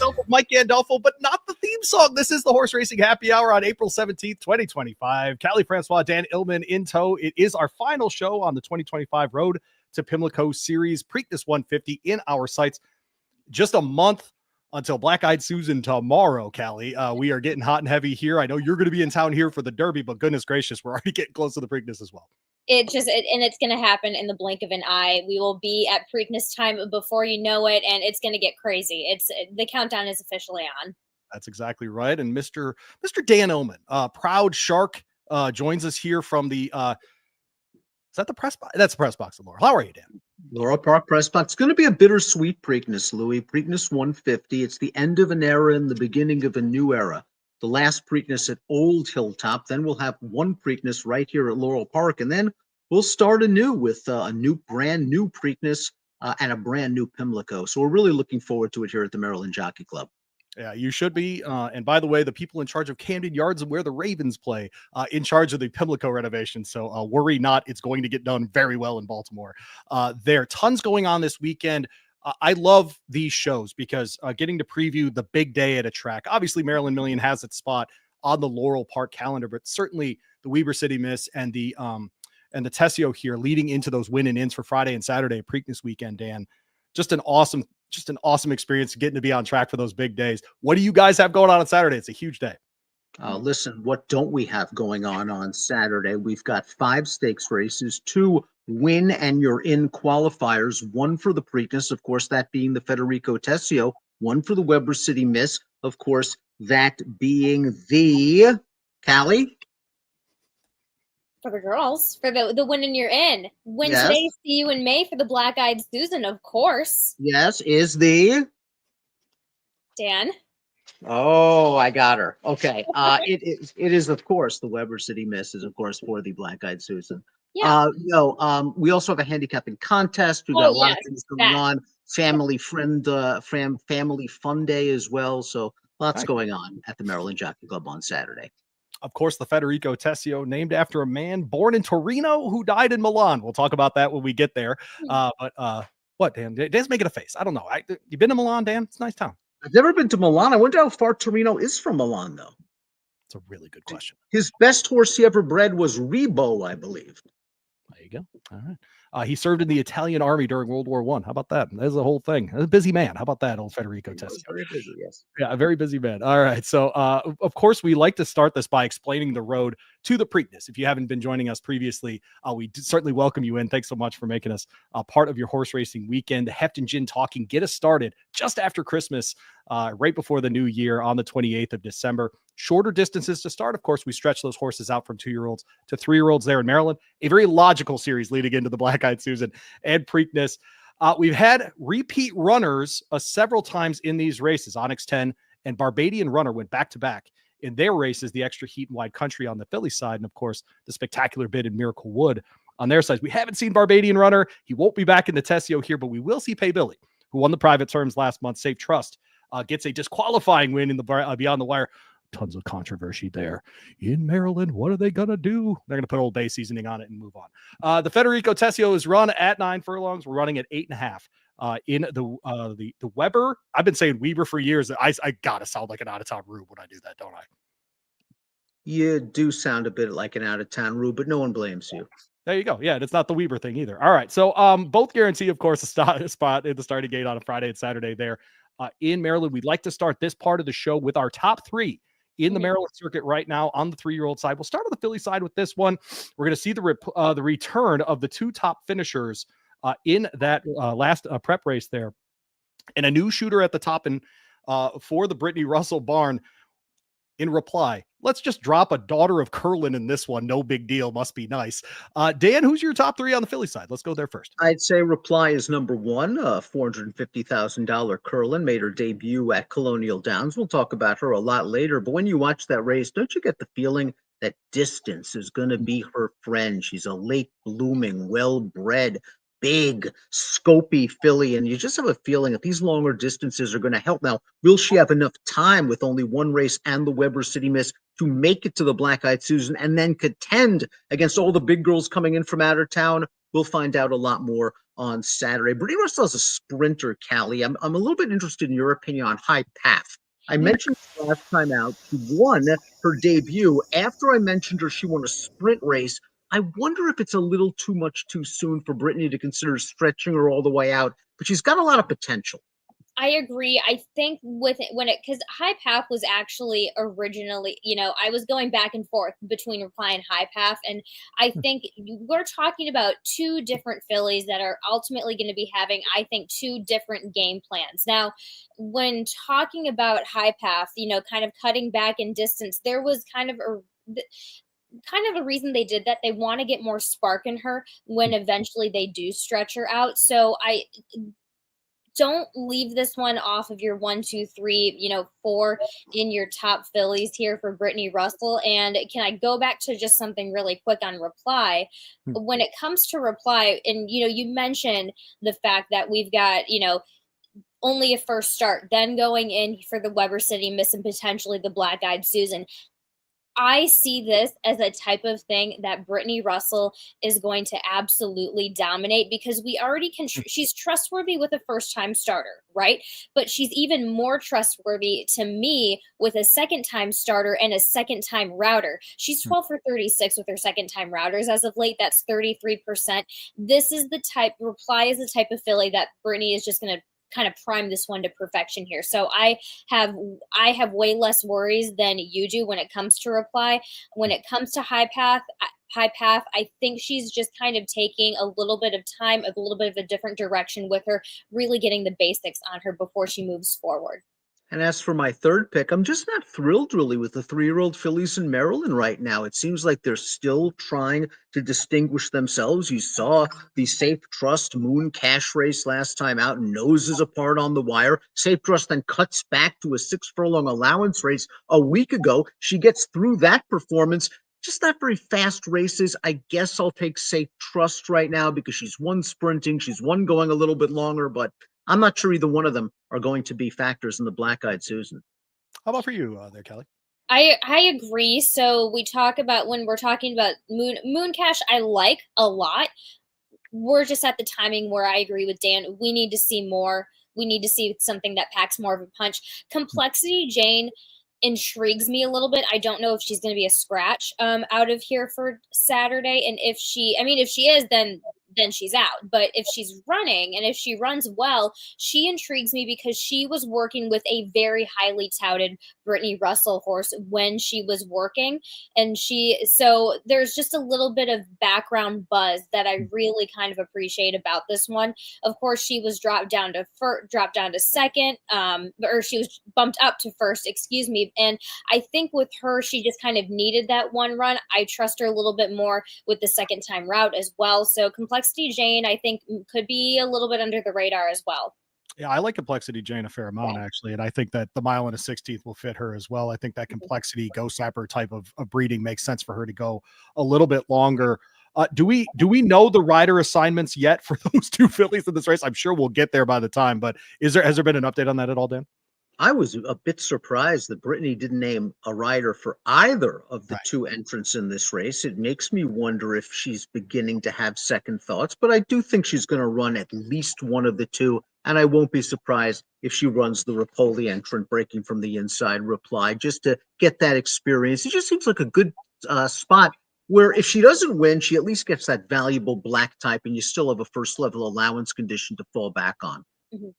myself, Mike Gandolfo, but not the theme song. This is the Horse Racing Happy Hour on April 17th, 2025. Kali Francois, Dan Illman in tow. It is our final show on the 2025 Road to Pimlico Series, Preakness 150 in our sights. Just a month until Black-Eyed Susan tomorrow, Kali. We are getting hot and heavy here. I know you're going to be in town here for the Derby, but goodness gracious, we're already getting close to the Preakness as well. And it's going to happen in the blink of an eye. We will be at Preakness time before you know it, and it's going to get crazy. The countdown is officially on. That's exactly right. And Mr. Dan Illman, proud Shark, joins us here from the is that the press box? That's the press box of Laurel. How are you, Dan? Laurel Park Press Box. It's going to be a bittersweet Preakness, Louie. Preakness 150. It's the end of an era and the beginning of a new era. The last Preakness at Old Hilltop. Then we'll have one Preakness right here at Laurel Park. And then we'll start anew with a brand new Preakness and a brand new Pimlico. So we're really looking forward to it here at the Maryland Jockey Club. Yeah, you should be. And by the way, the people in charge of Camden Yards and where the Ravens play, in charge of the Pimlico renovation. So worry not, it's going to get done very well in Baltimore. There are tons going on this weekend. I love these shows because getting to preview the big day at a track. Obviously, Maryland Million has its spot on the Laurel Park calendar, but certainly the Weber City Miss and the Tesio here leading into those win and ins for Friday and Saturday Preakness weekend, Dan. Just an awesome experience getting to be on track for those big days. What do you guys have going on Saturday? It's a huge day. Listen, what don't we have going on Saturday? We've got 5 stakes races, 2 win and you're in qualifiers, 1 for the Preakness, of course, that being the Federico Tesio, 1 for the Weber City Miss, of course, that being the Kali. For the girls, for the win and you're in. Win today, see you in May for the Black-Eyed Susan, of course. Yes, is the Dan. Oh, I got her. Okay. It is, of course, the Weber City Miss is, of course, for the Black-Eyed Susan. Yeah. We also have a handicapping contest. We've got a lot of things going on. Family fun day as well. So lots going on at the Maryland Jockey Club on Saturday. Of course, the Federico Tesio, named after a man born in Torino who died in Milan. We'll talk about that when we get there. What, Dan? Dan's making a face. I don't know. You been to Milan, Dan? It's a nice town. I've never been to Milan. I wonder how far Torino is from Milan, though. It's a really good question. His best horse he ever bred was Rebo, I believe. There you go. All right. He served in the Italian army during World War I. How about that? That's the whole thing. A busy man. How about that, old Federico Tesio? Very busy, yes. Yeah, a very busy man. All right. So, of course, we like to start this by explaining the road to the Preakness. If you haven't been joining us previously, we certainly welcome you in. Thanks so much for making us part of your horse racing weekend. The Heft and Gin Talking get us started just after Christmas, right before the new year on the 28th of December. Shorter distances to start. Of course, we stretch those horses out from 2-year-olds to 3-year-olds there in Maryland. A very logical series leading into the Black-Eyed Susan and Preakness. We've had repeat runners several times in these races. Onyx 10 and Barbadian Runner went back-to-back in their races, the Extra Heat and Wide Country on the Philly side, and of course, the Spectacular Bid in Miracle Wood on their side. We haven't seen Barbadian Runner. He won't be back in the Tesio here, but we will see Pay Billy, who won the private terms last month. Safe Trust gets a disqualifying win in the Beyond the Wire. Tons of controversy there in Maryland. What are they going to do? They're going to put Old Bay seasoning on it and move on. The Federico Tesio is run at 9 furlongs. We're running at 8.5. In the Weber, I've been saying Weber for years. I gotta sound like an out-of-town rube when I do that, don't I? You do sound a bit like an out-of-town rube, but no one blames you. There you go. Yeah, and it's not the Weber thing either. All right, so both guarantee, of course, a spot in the starting gate on a Friday and Saturday there in Maryland. We'd like to start this part of the show with our top 3 in the Maryland circuit right now on the 3-year-old side. We'll start on the Philly side with this one. We're going to see the return of the 2 top finishers in that last prep race there, and a new shooter at the top and for the Brittany Russell barn. In reply, let's just drop a Daughter of Curlin in this one. No big deal. Must be nice. Dan, who's your top 3 on the Philly side? Let's go there first. I'd say Reply is number 1. $450,000 Curlin made her debut at Colonial Downs. We'll talk about her a lot later. But when you watch that race, don't you get the feeling that distance is going to be her friend? She's a late blooming, well-bred, big, scopy filly, and you just have a feeling that these longer distances are going to help. Now, will she have enough time with only one race and the Weber City Miss to make it to the Black-Eyed Susan and then contend against all the big girls coming in from out of town? We'll find out a lot more on Saturday. Brittany Russell is a sprinter, Callie. I'm a little bit interested in your opinion on High Path. I mentioned last time out, she won her debut. After I mentioned her, she won a sprint race. I wonder if it's a little too much too soon for Brittany to consider stretching her all the way out, but she's got a lot of potential. I agree. I think with it because High Path was actually originally, I was going back and forth between Reply and High Path. And I think we're talking about two different fillies that are ultimately going to be having, I think, two different game plans. Now, when talking about High Path, kind of cutting back in distance, there was kind of a reason they did that. They want to get more spark in her when eventually they do stretch her out. So I don't leave this one off of your 1, 2, 3, 4 in your top fillies here for Brittany Russell. And can I go back to just something really quick on Reply? When it comes to Reply, and you mentioned the fact that we've got, only a first start, then going in for the Weber City Miss and potentially the Black Eyed Susan. I see this as a type of thing that Brittany Russell is going to absolutely dominate because we already can. She's trustworthy with a first-time starter, right? But she's even more trustworthy to me with a second-time starter and a second-time router. She's 12 for 36 with her second-time routers as of late. That's 33%. This is the type. Reply is the type of filly that Brittany is just going to kind of prime this one to perfection here. So I have way less worries than you do when it comes to Reply. When it comes to High Path, I think she's just kind of taking a little bit of time, a little bit of a different direction with her, really getting the basics on her before she moves forward. And as for my third pick, I'm just not thrilled really with the 3-year-old fillies in Maryland right now. It seems like they're still trying to distinguish themselves. You saw the Safe Trust Moon Cash race last time out, noses apart on the wire. Safe Trust then cuts back to a 6-furlong allowance race a week ago. She gets through that performance. Just not very fast races. I guess I'll take Safe Trust right now because she's won sprinting. She's won going a little bit longer, but I'm not sure either one of them are going to be factors in the Black Eyed Susan. How about for you there, Kelly? I agree. So we talk about when we're talking about Moon Cash, I like a lot. We're just at the timing where I agree with Dan. We need to see more. We need to see something that packs more of a punch. Complexity Jane intrigues me a little bit. I don't know if she's going to be a scratch out of here for Saturday. And if she is, then she's out. But if she's running and if she runs well, she intrigues me because she was working with a very highly touted Brittany Russell horse when she was working. And so there's just a little bit of background buzz that I really kind of appreciate about this one. Of course, she was dropped down to second, or she was bumped up to first, excuse me. And I think with her, she just kind of needed that one run. I trust her a little bit more with the second time route as well. So Complexity Jane, I think, could be a little bit under the radar as well. Yeah, I like Complexity Jane a fair amount, actually. And I think that the 1 1/16 will fit her as well. I think that Complexity Ghost Sapper type of breeding makes sense for her to go a little bit longer. Do we know the rider assignments yet for those two fillies in this race? I'm sure we'll get there by the time, but has there been an update on that at all, Dan? I was a bit surprised that Brittany didn't name a rider for either of the two entrants in this race. It makes me wonder if she's beginning to have second thoughts, but I do think she's going to run at least one of the two, and I won't be surprised if she runs the Rapoli entrant breaking from the inside Reply just to get that experience. It just seems like a good spot where if she doesn't win, she at least gets that valuable black type, and you still have a first-level allowance condition to fall back on. Mm-hmm.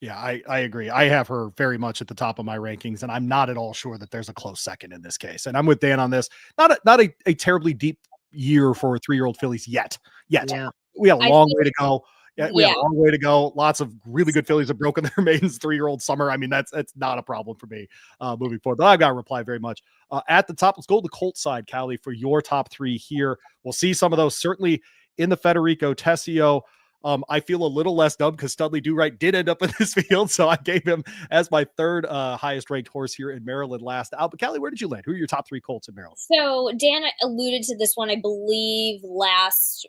Yeah, I agree. I have her very much at the top of my rankings, and I'm not at all sure that there's a close second in this case. And I'm with Dan on this. Not a terribly deep year for 3-year-old fillies yet. Yeah. We have a long way to go. Yeah, we have a long way to go. Lots of really good fillies have broken their maidens 3-year-old summer. I mean, that's not a problem for me moving forward. But I've got to reply very much. At the top, let's go to the Colt side, Callie, for your top 3 here. We'll see some of those certainly in the Federico Tesio. I feel a little less dumb because Studley Do-Right did end up in this field, so I gave him as my third highest ranked horse here in Maryland last out. But Callie, where did you land? Who are your top 3 colts in Maryland? So Dan alluded to this one, I believe, last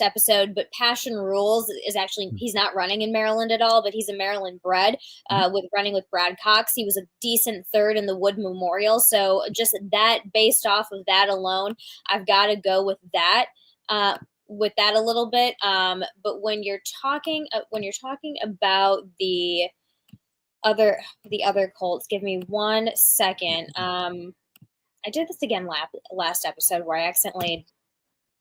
episode, but Passion Rules is actually, he's not running in Maryland at all, but he's a Maryland bred running with Brad Cox. He was a decent third in the Wood Memorial. So just that, based off of that alone, I've got to go with that. with that a little bit. But when you're talking about the other colts, give me 1 second. I did this again last episode where I accidentally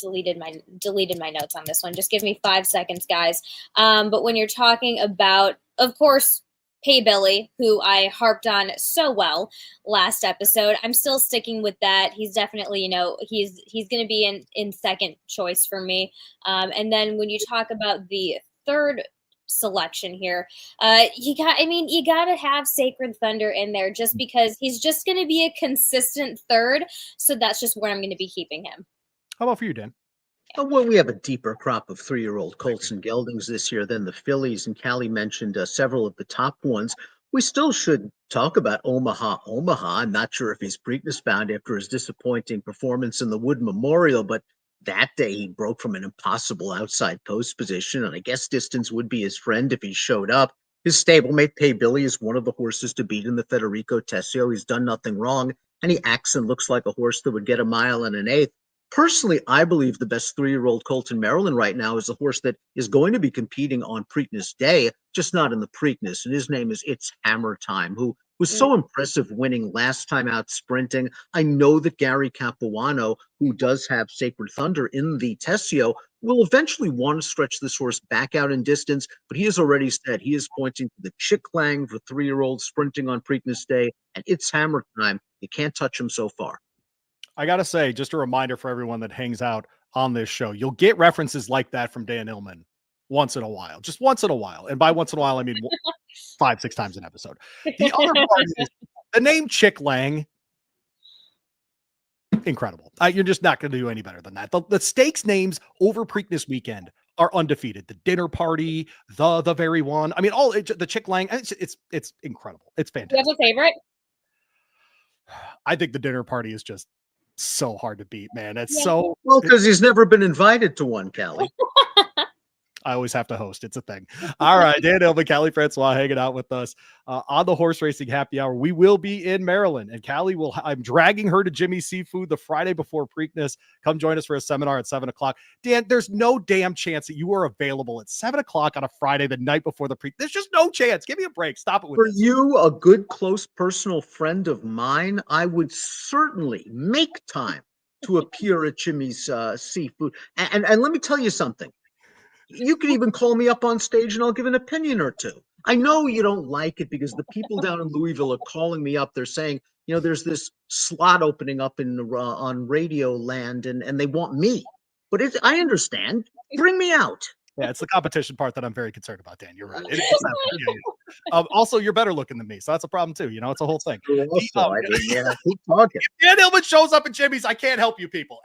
deleted my notes on this one. Just give me 5 seconds, guys. But when you're talking about, of course, Pay Billy, who I harped on so well last episode, I'm still sticking with that. He's definitely, he's going to be in second choice for me. And then when you talk about the third selection here, you got to have Sacred Thunder in there just because he's just going to be a consistent third. So that's just where I'm going to be keeping him. How about for you, Dan? Well, we have a deeper crop of 3-year-old colts and geldings this year than the fillies, and Kali mentioned several of the top ones. We still should talk about Omaha. I'm not sure if he's Preakness bound after his disappointing performance in the Wood Memorial, but that day he broke from an impossible outside post position, and I guess distance would be his friend if he showed up. His stablemate Pay Billy is one of the horses to beat in the Federico Tesio. He's done nothing wrong, and he acts and looks like a horse that would get a mile and an eighth. Personally, I believe the best 3-year-old colt in Maryland right now is a horse that is going to be competing on Preakness Day, just not in the Preakness. And his name is It's Hammer Time, who was so impressive winning last time out sprinting. I know that Gary Capuano, who does have Sacred Thunder in the Tesio, will eventually want to stretch this horse back out in distance, but he has already said he is pointing to the Chicklang for 3-year-olds sprinting on Preakness Day, and It's Hammer Time. You can't touch him so far. I got to say, just a reminder for everyone that hangs out on this show, you'll get references like that from Dan Illman once in a while, just once in a while. And by once in a while, I mean 5-6 times an episode. The other part is the name Chick Lang. Incredible. You're just not going to do any better than that. The stakes names over Preakness weekend are undefeated. The Dinner Party, the very one. I mean, the Chick Lang. It's incredible. It's fantastic. You have a favorite? I think the Dinner Party is just so hard to beat, man. It's so well because he's never been invited to one, Kali. I always have to host. It's a thing. All right, Dan Illman, Kali Francois hanging out with us on the horse racing happy hour. We will be in Maryland, and Kali I'm dragging her to Jimmy's Seafood the Friday before Preakness. Come join us for a seminar at 7:00. Dan, there's no damn chance that you are available at 7:00 on a Friday, the night before the Preakness. There's just no chance. Give me a break. Stop it with For this. you, a good, close personal friend of mine, I would certainly make time to appear at Jimmy's Seafood. And let me tell you something. You could even call me up on stage and I'll give an opinion or two. I know you don't like it because the people down in Louisville are calling me up. They're saying, there's this slot opening up on Radio Land and they want me. But I understand. Bring me out. Yeah, it's the competition part that I'm very concerned about, Dan. You're right. Also, you're better looking than me, so that's a problem too. It's a whole thing. Keep talking. If Dan Illman shows up at Jimmy's, I can't help you people.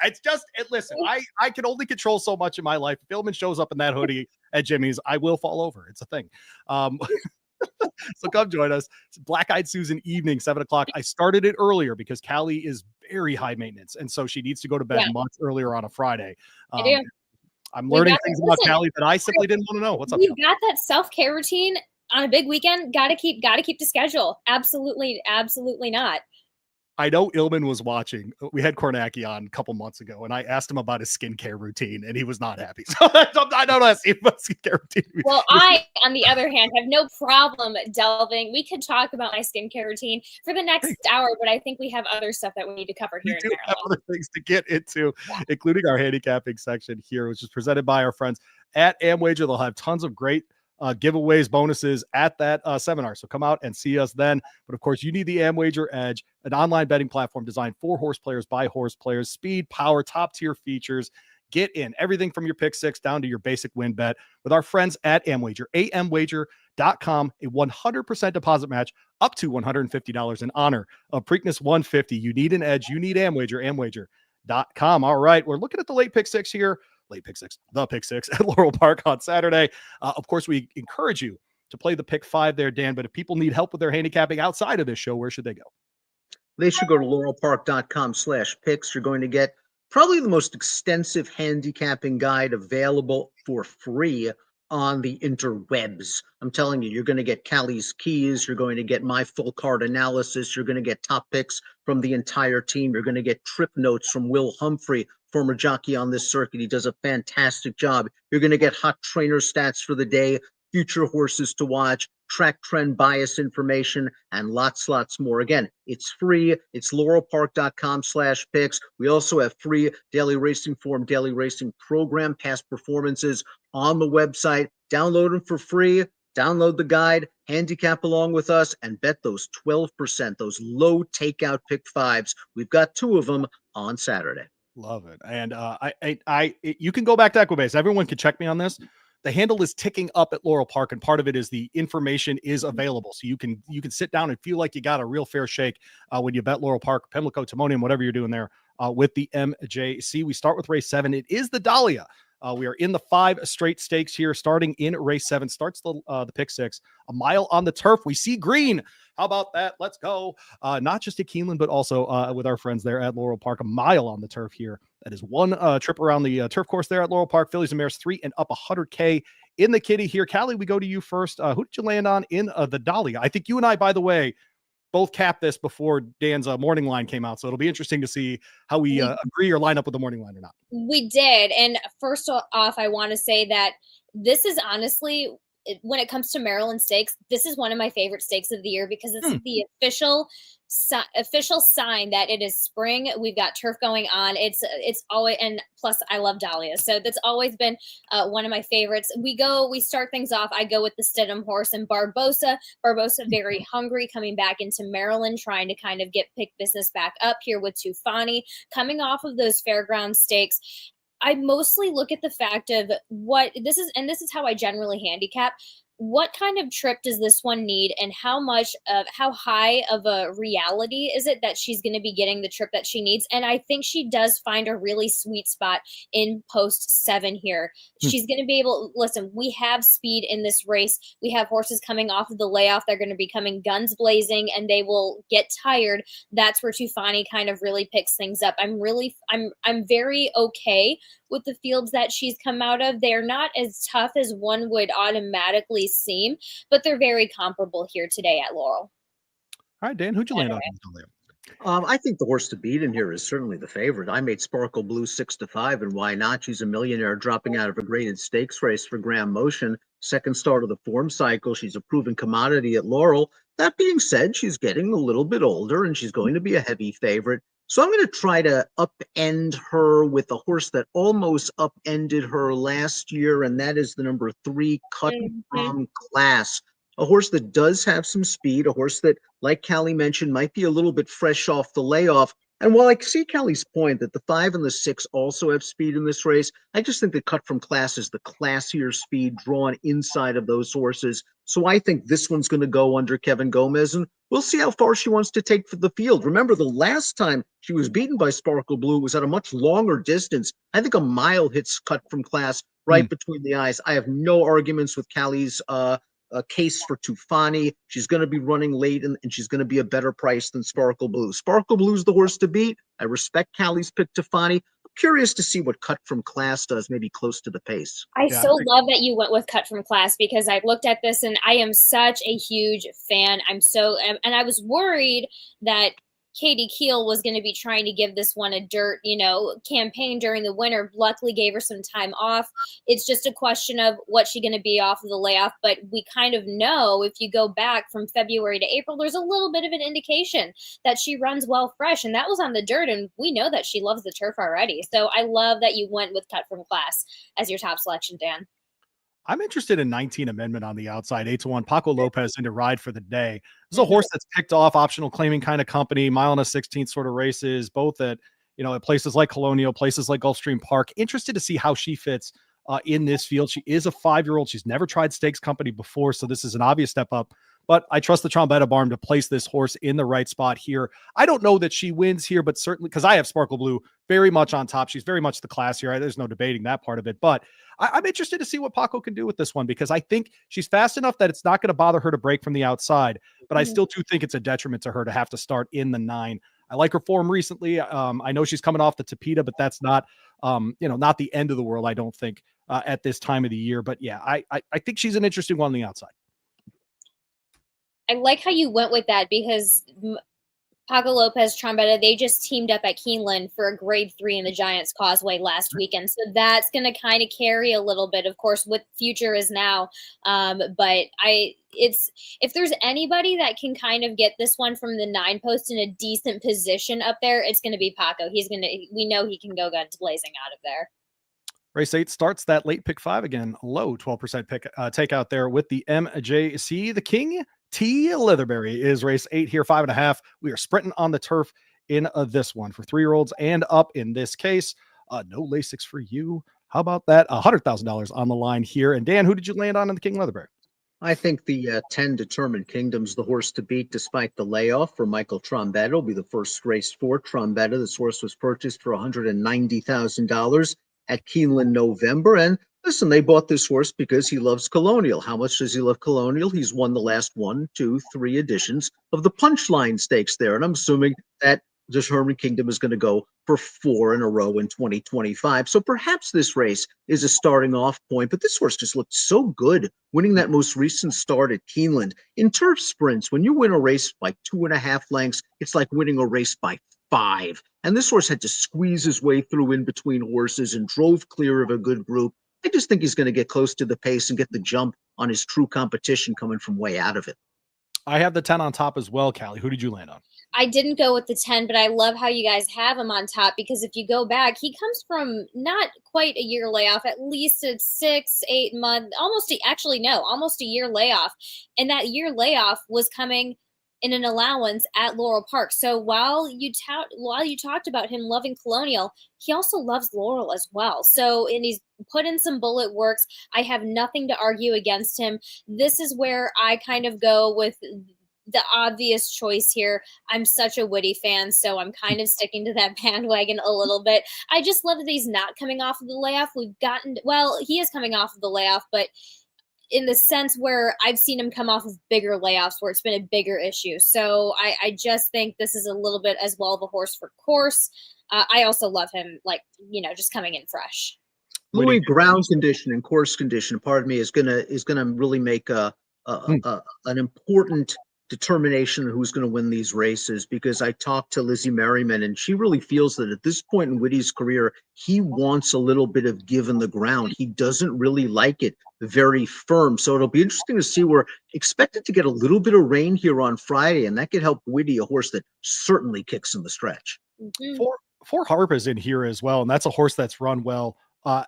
Listen, I can only control so much in my life. If Illman shows up in that hoodie at Jimmy's, I will fall over. It's a thing. So come join us. It's Black Eyed Susan evening, 7:00. I started it earlier because Kali is very high maintenance, and so she needs to go to bed much earlier on a Friday. I do. I'm learning things about Kali that I simply didn't want to know. What's up? You've got that self-care routine on a big weekend. Got to keep the schedule. Absolutely not. I know Illman was watching. We had Kornacki on a couple months ago, and I asked him about his skincare routine, and he was not happy. So I don't ask him about skincare routine. Well, I, on the other hand, have no problem delving. We could talk about my skincare routine for the next hour, but I think we have other stuff that we need to cover here in Maryland. Have other things to get into, including our handicapping section here, which is presented by our friends at AMWAGER. They'll have tons of great giveaways, bonuses at that seminar. So come out and see us then. But of course, you need the AMWAGER Edge, an online betting platform designed for horse players by horse players. Speed, power, top tier features. Get in everything from your pick six down to your basic win bet with our friends at AMWAGER. AMWAGER.com, a 100% deposit match up to $150 in honor of Preakness 150. You need an edge. You need AMWAGER. AMWAGER.com. All right, we're looking at the late pick six here. The pick six at Laurel Park on Saturday. Of course, we encourage you to play the pick five there, Dan. But if people need help with their handicapping outside of this show, where should they go? They should go to laurelpark.com/picks. You're going to get probably the most extensive handicapping guide available for free on the interwebs. I'm telling you, you're going to get Kali's keys. You're going to get my full card analysis. You're going to get top picks from the entire team. You're going to get trip notes from Will Humphrey, former jockey on this circuit. He does a fantastic job. You're going to get hot trainer stats for the day, future horses to watch, track trend bias information, and lots more. Again, it's free. It's laurelpark.com/picks. We also have free daily racing form, daily racing program, past performances on the website. Download them for free. Download the guide, handicap along with us, and bet those 12%, those low takeout pick fives. We've got 2 of them on Saturday. Love it. And you can go back to Equibase. Everyone can check me on this. The handle is ticking up at Laurel Park, and part of it is the information is available. So you can sit down and feel like you got a real fair shake when you bet Laurel Park, Pimlico, Timonium, whatever you're doing there with the MJC. We start with race 7. It is the Dahlia. We are in the 5 straight stakes here, starting in race 7. Starts the pick 6, a mile on the turf. We see green. How about that? Let's go. Not just at Keeneland, but also with our friends there at Laurel Park, a mile on the turf here. That is 1 trip around the turf course there at Laurel Park. Fillies and Mares 3 and up 100K in the kitty here. Callie, we go to you first. Who did you land on in the Dahlia? I think you and I, by the way, both capped this before Dan's morning line came out. So it'll be interesting to see how we agree or line up with the morning line or not. We did. And first off, I want to say that this is honestly, when it comes to Maryland stakes, this is one of my favorite stakes of the year because it's the official sign that it is spring. We've got turf going on. It's always, and plus I love Dahlia. So that's always been one of my favorites. We start things off. I go with the Stidham horse and Barbosa. Barbosa very hungry, coming back into Maryland, trying to kind of get pick business back up here with Tufani, coming off of those fairground stakes. I mostly look at the fact of what this is, and this is how I generally handicap. What kind of trip does this one need, and how high of a reality is it that she's going to be getting the trip that she needs? And I think she does find a really sweet spot in post 7 here. She's going to be able, listen, we have speed in this race. We have horses coming off of the layoff. They're going to be coming guns blazing and they will get tired. That's where Tufani kind of really picks things up. I'm very okay with the fields that she's come out of. They're not as tough as one would automatically seem, but they're very comparable here today at Laurel. All right, Dan, who'd you land on? I think the horse to beat in here is certainly the favorite. I made Sparkle Blue 6-5, and why not? She's a millionaire dropping out of a graded stakes race for Graham Motion. Second start of the form cycle. She's a proven commodity at Laurel. That being said, she's getting a little bit older, and she's going to be a heavy favorite. So I'm going to try to upend her with a horse that almost upended her last year, and that is the number 3 Cut from Class. A horse that does have some speed, a horse that, like Callie mentioned, might be a little bit fresh off the layoff. And while I see Callie's point that the 5 and the 6 also have speed in this race, I just think that Cut from Class is the classier speed drawn inside of those horses. So I think this one's going to go under Kevin Gomez, and we'll see how far she wants to take for the field. Remember, the last time she was beaten by Sparkle Blue was at a much longer distance. I think a mile hits Cut from Class right between the eyes. I have no arguments with Callie's case for Tufani. She's going to be running late, and she's going to be a better price than Sparkle Blue. Sparkle Blue's the horse to beat. I respect Callie's pick Tufani. I'm curious to see what Cut from Class does, maybe close to the pace. I love that you went with Cut from Class because I looked at this and I am such a huge fan. And I was worried that Katie Keel was going to be trying to give this one a dirt, campaign during the winter. Luckily gave her some time off. It's just a question of what's she going to be off of the layoff. But we kind of know if you go back from February to April, there's a little bit of an indication that she runs well fresh. And that was on the dirt. And we know that she loves the turf already. So I love that you went with Cut from Class as your top selection, Dan. I'm interested in 19 Amendment on the outside, 8-1. Paco Lopez into ride for the day. This is a horse that's picked off optional claiming kind of company, mile and a 16th sort of races, both at places like Colonial, places like Gulfstream Park. Interested to see how she fits in this field. She is a 5-year-old. She's never tried stakes company before, so this is an obvious step up. But I trust the Trombetta Barn to place this horse in the right spot here. I don't know that she wins here, but certainly because I have Sparkle Blue very much on top. She's very much the class here. There's no debating that part of it. But I'm interested to see what Paco can do with this one because I think she's fast enough that it's not going to bother her to break from the outside. But I still do think it's a detriment to her to have to start in the 9. I like her form recently. I know she's coming off the Tapeta, but that's not, not the end of the world, I don't think, at this time of the year. But yeah, I think she's an interesting one on the outside. I like how you went with that because Paco Lopez, Trombetta, they just teamed up at Keeneland for a grade 3 in the Giants Causeway last weekend. So that's going to kind of carry a little bit, of course, what future is now. But if there's anybody that can kind of get this one from the 9 post in a decent position up there, it's going to be Paco. We know he can go guns blazing out of there. Race 8 starts that late pick 5 again, low 12% pick takeout there with the MJC. The King T Leatherberry is race 8 here, 5.5. We are sprinting on the turf in this one for 3-year-olds and up in this case. No Lasix for you. How about that? $100,000 on the line here. And Dan, who did you land on in the King Leatherberry? I think the 10 Determined Kingdom's the horse to beat despite the layoff for Michael Trombetta. It'll be the first race for Trombetta. This horse was purchased for $190,000 at Keeneland November. And listen, they bought this horse because he loves Colonial. How much does he love Colonial? He's won the last 1, 2, 3 editions of the Punchline Stakes there. And I'm assuming that Determined Kingdom is going to go for 4 in a row in 2025. So perhaps this race is a starting off point, but this horse just looked so good winning that most recent start at Keeneland. In turf sprints, when you win a race by 2.5 lengths, it's like winning a race by 5. And this horse had to squeeze his way through in between horses and drove clear of a good group. I just think he's going to get close to the pace and get the jump on his true competition coming from way out of it. I have the 10 on top as well, Callie. Who did you land on? I didn't go with the 10, but I love how you guys have him on top because if you go back, he comes from not quite a year layoff, at least a 6-8 month, almost a year layoff. And that year layoff was coming in an allowance at Laurel Park. So while you talked about him loving Colonial, he also loves Laurel as well. So, and he's put in some bullet works. I have nothing to argue against him. This is where I kind of go with the obvious choice here. I'm such a Woody fan, so I'm kind of sticking to that bandwagon a little bit. I just love that he's not coming off of the layoff. He is coming off of the layoff, but in the sense where I've seen him come off of bigger layoffs where it's been a bigger issue. So I just think this is a little bit as well of a horse for course. I also love him, just coming in fresh. Louie, ground condition and course condition, pardon me, is gonna really make an important determination of who's going to win these races, because I talked to Lizzie Merriman and she really feels that at this point in Woody's career, he wants a little bit of give in the ground. He doesn't really like it very firm. So it'll be interesting to see. We're expected to get a little bit of rain here on Friday, and that could help Woody, a horse that certainly kicks in the stretch. Mm-hmm. Four Harp is in here as well, and that's a horse that's run well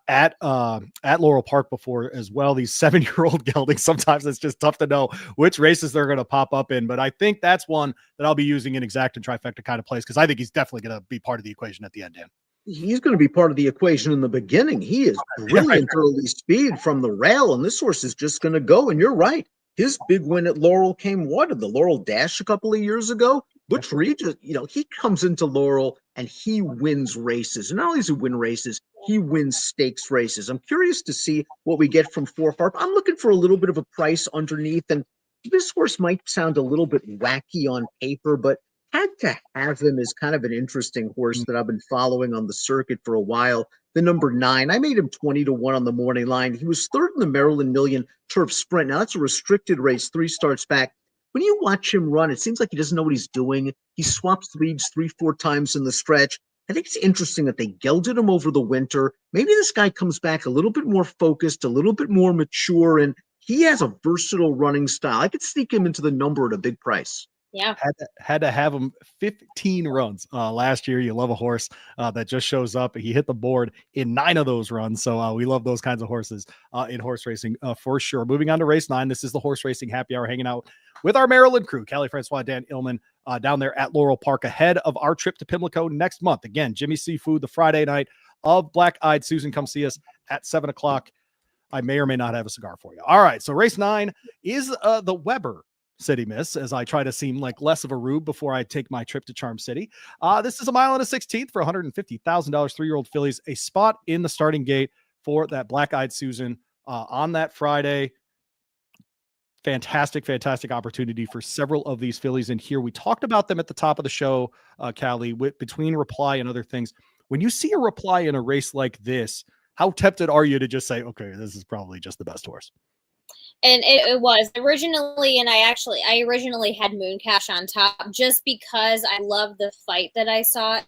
at Laurel Park before as well. These 7-year-old geldings, sometimes it's just tough to know which races they're going to pop up in, but I think that's one that I'll be using in exact and trifecta kind of place, because I think he's definitely going to be part of the equation at the end, Dan. He's going to be part of the equation in the beginning. He is brilliant early speed from the rail, and this horse is just going to go. And you're right. His big win at Laurel came at the Laurel Dash a couple of years ago. Butch Regis, he comes into Laurel and he wins races. And not only does he win races, he wins stakes races. I'm curious to see what we get from 4 Harp. I'm looking for a little bit of a price underneath. And this horse might sound a little bit wacky on paper, but Had to Have Him is kind of an interesting horse that I've been following on the circuit for a while. The number 9, I made him 20-1 on the morning line. He was third in the Maryland Million Turf Sprint. Now, that's a restricted race, 3 starts back. When you watch him run, it seems like he doesn't know what he's doing. He swaps leads 3-4 times in the stretch. I think it's interesting that they gelded him over the winter. Maybe this guy comes back a little bit more focused, a little bit more mature, and he has a versatile running style. I could sneak him into the number at a big price. Yeah. Had to have him 15 runs last year. You love a horse that just shows up. He hit the board in 9 of those runs. So we love those kinds of horses in horse racing for sure. Moving on to race 9. This is the horse racing happy hour, hanging out with our Maryland crew, Kali Francois, Dan Illman, down there at Laurel Park ahead of our trip to Pimlico next month. Again, Jimmy Seafood, the Friday night of Black Eyed Susan. Come see us at 7 o'clock. I may or may not have a cigar for you. All right. So race 9 is the Weber City Miss, as I try to seem like less of a rube before I take my trip to Charm City. This is a mile and a 16th for $150,000, 3-year-old fillies, a spot in the starting gate for that Black Eyed Susan on that Friday. Fantastic opportunity for several of these fillies in here. We talked about them at the top of the show, Callie, between Reply and other things. When you see a Reply in a race like this, how tempted are you to just say, okay, this is probably just the best horse? And it was originally, and I originally had Moon Cash on top just because I love the fight that I saw on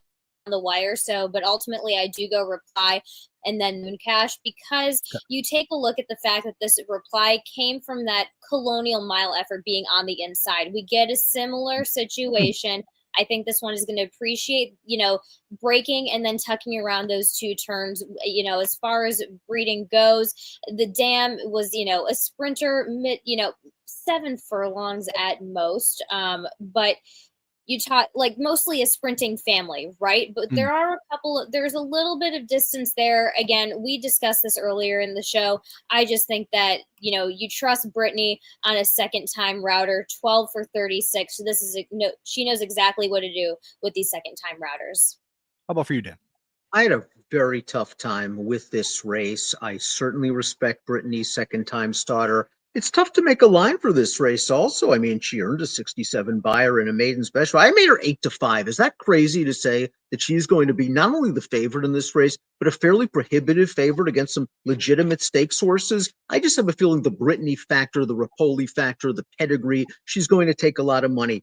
the wire. So, but ultimately I do go Reply and then Moon Cash because you take a look at the fact that this Reply came from that Colonial Mile effort being on the inside. We get a similar situation. I think this one is going to appreciate, breaking and then tucking around those two turns. As far as breeding goes, the dam was, a sprinter, 7 furlongs at most. But you taught like mostly a sprinting family, right? But there are there's a little bit of distance there. Again, we discussed this earlier in the show. I just think that, you trust Brittany on a second time router, 12 for 36. So she knows exactly what to do with these second time routers. How about for you, Dan? I had a very tough time with this race. I certainly respect Brittany's second time starter. It's tough to make a line for this race also. I mean, she earned a 67 buyer in a maiden special. I made her 8-5. Is that crazy to say that she's going to be not only the favorite in this race, but a fairly prohibitive favorite against some legitimate stakes horses? I just have a feeling the Brittany factor, the Rapoli factor, the pedigree, she's going to take a lot of money.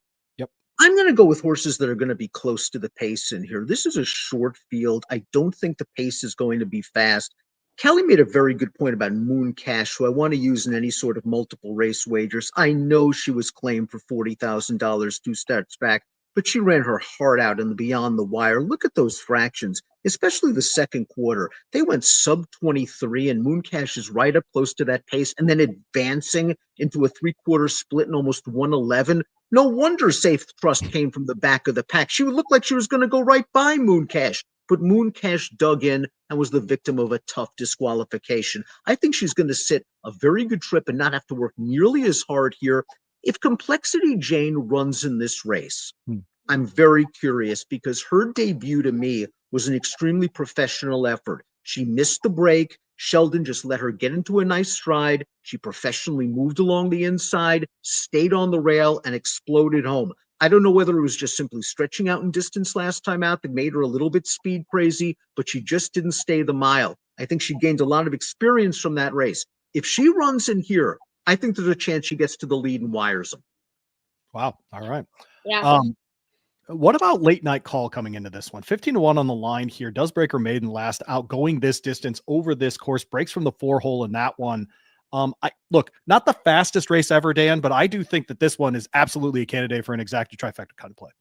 I'm going to go with horses that are going to be close to the pace in here. This is a short field. I don't think the pace is going to be fast. Kelly made a very good point about Moon Cash, who I want to use in any sort of multiple race wagers. I know she was claimed for $40,000 2 starts back, but she ran her heart out in the Beyond the Wire. Look at those fractions, especially the second quarter. They went sub 23, and Moon Cash is right up close to that pace, and then advancing into a 3/4 split in almost 111. No wonder Safe Trust came from the back of the pack. She would look like she was going to go right by Moon Cash, but Moon Cash dug in and was the victim of a tough disqualification. I think she's going to sit a very good trip and not have to work nearly as hard here. If Complexity Jane runs in this race, I'm very curious because her debut to me was an extremely professional effort. She missed the break. Sheldon just let her get into a nice stride. She professionally moved along the inside, stayed on the rail, and exploded home. I don't know whether it was just simply stretching out in distance last time out that made her a little bit speed crazy, but she just didn't stay the mile. I think she gained a lot of experience from that race. If she runs in here, I think there's a chance she gets to the lead and wires them. Wow. All right. Yeah. What about Late Night Call coming into this one? 15-1 on the line here. Does break her maiden last, outgoing this distance over this course, breaks from the 4-hole in that one. Look, not the fastest race ever, Dan, but I do think that this one is absolutely a candidate for an exacta trifecta kind of play.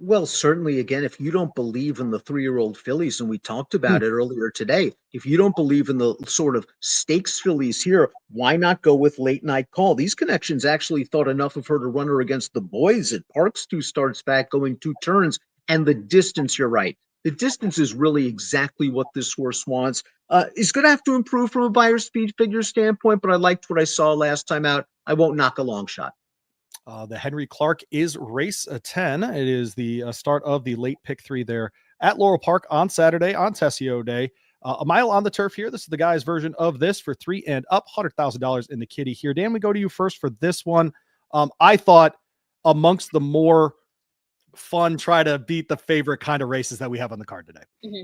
Well, certainly, again, if you don't believe in the 3-year-old fillies, and we talked about it earlier today, if you don't believe in the sort of stakes fillies here, why not go with Late Night Call? These connections actually thought enough of her to run her against the boys at Parks 2 starts back, going 2 turns, and the distance, you're right. The distance is really exactly what this horse wants. It's going to have to improve from a buyer speed figure standpoint, but I liked what I saw last time out. I won't knock a long shot. The Henry Clark is race 10. It is the start of the late pick 3 there at Laurel Park on Saturday on Tesio Day. A mile on the turf here. This is the guy's version of this for 3 and up, $100,000 in the kitty here. Dan, we go to you first for this one. I thought amongst the more fun, try to beat the favorite kind of races that we have on the card today. Mm-hmm.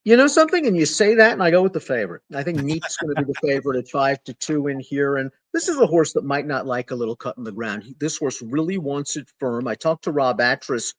You know something? And you say that, and I go with the favorite. I think Neat's going to be the favorite at 5-2 in here. And this is a horse that might not like a little cut in the ground. This horse really wants it firm. I talked to Rob Atras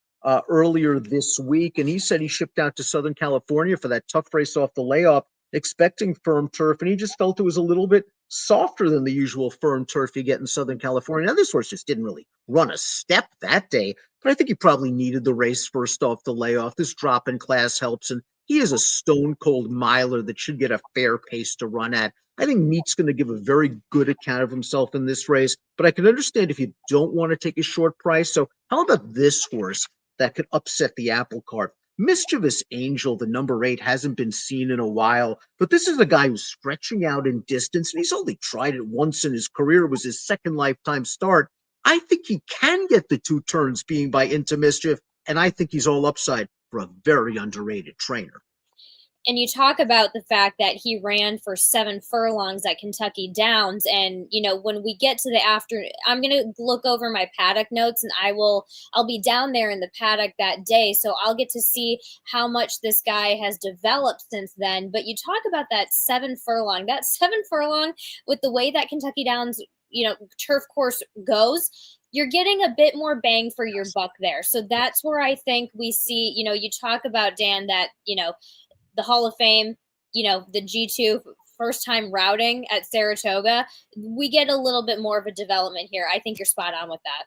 earlier this week, and he said he shipped out to Southern California for that tough race off the layoff, expecting firm turf. And he just felt it was a little bit softer than the usual firm turf you get in Southern California. Now, this horse just didn't really run a step that day, but I think he probably needed the race first off the layoff. This drop in class helps, and he is a stone-cold miler that should get a fair pace to run at. I think Neat's going to give a very good account of himself in this race, but I can understand if you don't want to take a short price. So how about this horse that could upset the apple cart? Mischievous Angel, the number 8, hasn't been seen in a while, but this is a guy who's stretching out in distance, and he's only tried it once in his career. It was his second lifetime start. I think he can get the 2 turns being by Into Mischief, and I think he's all upside for a very underrated trainer. And you talk about the fact that he ran for 7 furlongs at Kentucky Downs. And, when we get to the afternoon, I'm going to look over my paddock notes, and I'll be down there in the paddock that day. So I'll get to see how much this guy has developed since then. But you talk about that 7 furlong with the way that Kentucky Downs turf course goes, you're getting a bit more bang for your buck there. So that's where I think we see, you talk about, Dan, that, the Hall of Fame, the G2 first time routing at Saratoga, we get a little bit more of a development here. I think you're spot on with that.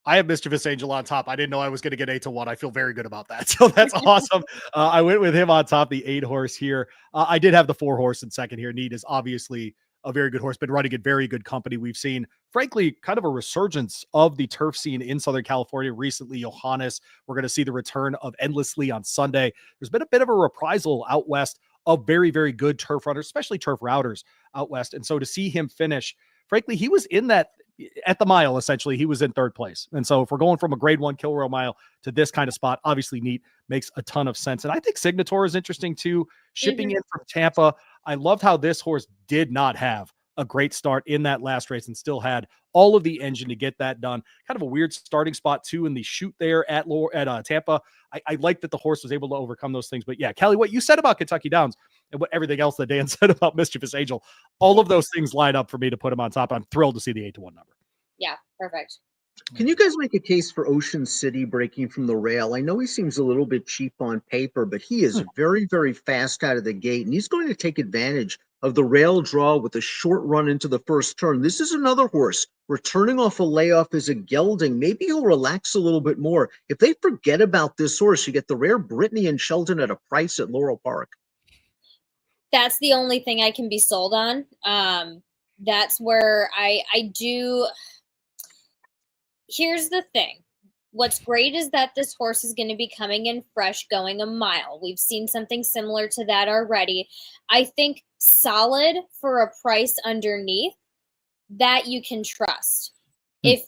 I have Mischievous Angel on top. I didn't know I was going to get 8-1. I feel very good about that. So that's awesome. I went with him on top, the 8 horse here. I did have the 4 horse in second here. Need is obviously a very good horse, been running in very good company. We've seen, frankly, kind of a resurgence of the turf scene in Southern California recently. Johannes, we're going to see the return of Endlessly on Sunday. There's been a bit of a reprisal out west of very, very good turf runners, especially turf routers out west. And so to see him finish, frankly, he was in that at the mile, essentially, he was in 3rd place. And so if we're going from a grade 1 Kilroy mile to this kind of spot, obviously Neat makes a ton of sense. And I think Signator is interesting too, shipping in from Tampa. I loved how this horse did not have a great start in that last race and still had all of the engine to get that done. Kind of a weird starting spot too in the shoot there at Tampa. I like that the horse was able to overcome those things. But yeah, Kelly, what you said about Kentucky Downs and what everything else that Dan said about Mischievous Angel, all of those things line up for me to put him on top. I'm thrilled to see the 8-1 number. Yeah, perfect. Can you guys make a case for Ocean City breaking from the rail? I know he seems a little bit cheap on paper, but he is very, very fast out of the gate, and he's going to take advantage of the rail draw with a short run into the first turn. This is another horse returning off a layoff as a gelding. Maybe he'll relax a little bit more. If they forget about this horse, you get the rare Brittany and Sheldon at a price at Laurel Park. That's the only thing I can be sold on. That's where I do. Here's the thing. What's great is that this horse is going to be coming in fresh, going a mile. We've seen something similar to that already. I think solid for a price underneath that you can trust. And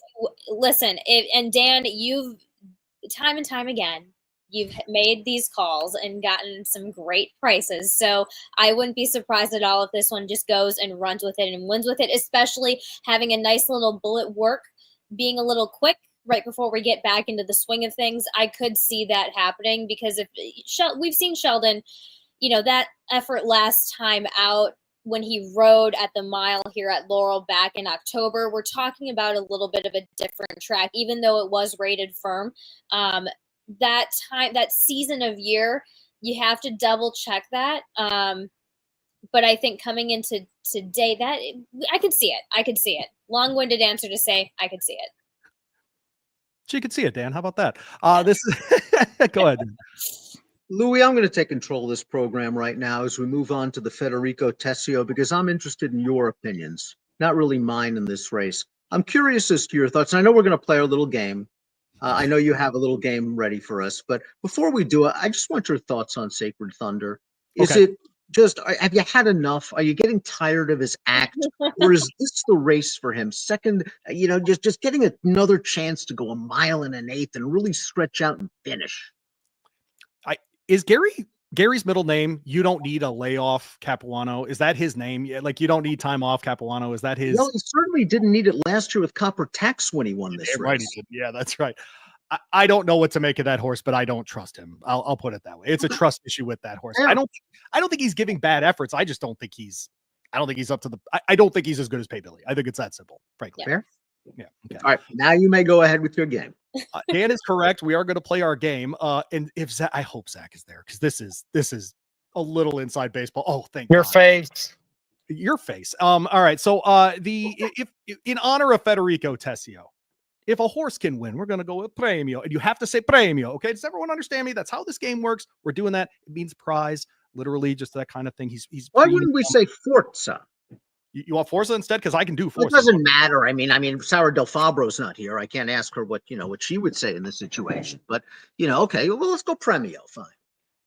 Dan, you've time and time again, you've made these calls and gotten some great prices. So I wouldn't be surprised at all if this one just goes and runs with it and wins with it, especially having a nice little bullet work, being a little quick right before we get back into the swing of things. I could see that happening because if we've seen Sheldon, that effort last time out when he rode at the mile here at Laurel back in October, we're talking about a little bit of a different track, even though it was rated firm. That season of year, you have to double check that. But I think coming into today, that I could see it. Long-winded answer to say I could see it. She could see it, Dan. How about that? This go ahead. Louie, I'm going to take control of this program right now as we move on to the Federico Tesio, because I'm interested in your opinions, not really mine in this race. I'm curious as to your thoughts. And I know we're going to play our little game. I know you have a little game ready for us, but before we do it, I just want your thoughts on Sacred Thunder. Is it just, have you had enough? Are you getting tired of his act, or is this the race for him? Second, just getting another chance to go a mile and an eighth and really stretch out and finish. Is Gary's middle name? You don't need a layoff, Capuano. Is that his name? Like, you don't need time off, Capuano. Is that his? Well, he certainly didn't need it last year with Copper Tax when he won this race. Right, he did. Yeah, that's right. I don't know what to make of that horse, but I don't trust him. I'll put it that way. It's a trust issue with that horse. I don't think he's giving bad efforts. I just don't think he's up to the. I don't think he's as good as Pay Billy. I think it's that simple, frankly. Fair. Yeah. Okay. All right. Now you may go ahead with your game. Dan is correct. We are going to play our game. And if Zach, I hope Zach is there, because this is a little inside baseball. Oh, thank your God. Your face. All right. So if in honor of Federico Tesio, if a horse can win, we're going to go with premio, and you have to say premio. Okay. Does everyone understand me? That's how this game works. We're doing that. It means prize, literally, just that kind of thing. He's Why wouldn't we say Forza? You want Forza instead? Because I can do Forza. It doesn't matter. I mean, Sarah Del Fabro's not here. I can't ask her what she would say in this situation. But okay, well, let's go premio. Fine.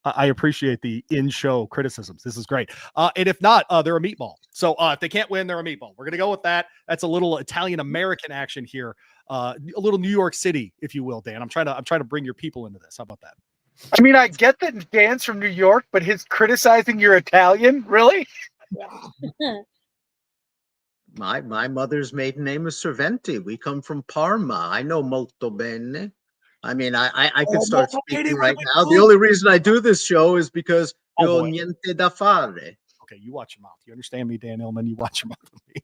I appreciate the in-show criticisms. This is great. And if not, they're a meatball. So if they can't win, they're a meatball. We're going to go with that. That's a little Italian-American action here. A little New York City, if you will, Dan. I'm trying to bring your people into this. How about that? I mean, I get that Dan's from New York, but his criticizing your Italian, really? My mother's maiden name is Serventi. We come from Parma. I know molto bene. I mean, I could start speaking right now. The only reason I do this show is because ho niente da fare. Okay, you watch your mouth. You understand me, Dan Illman? You watch your mouth with me.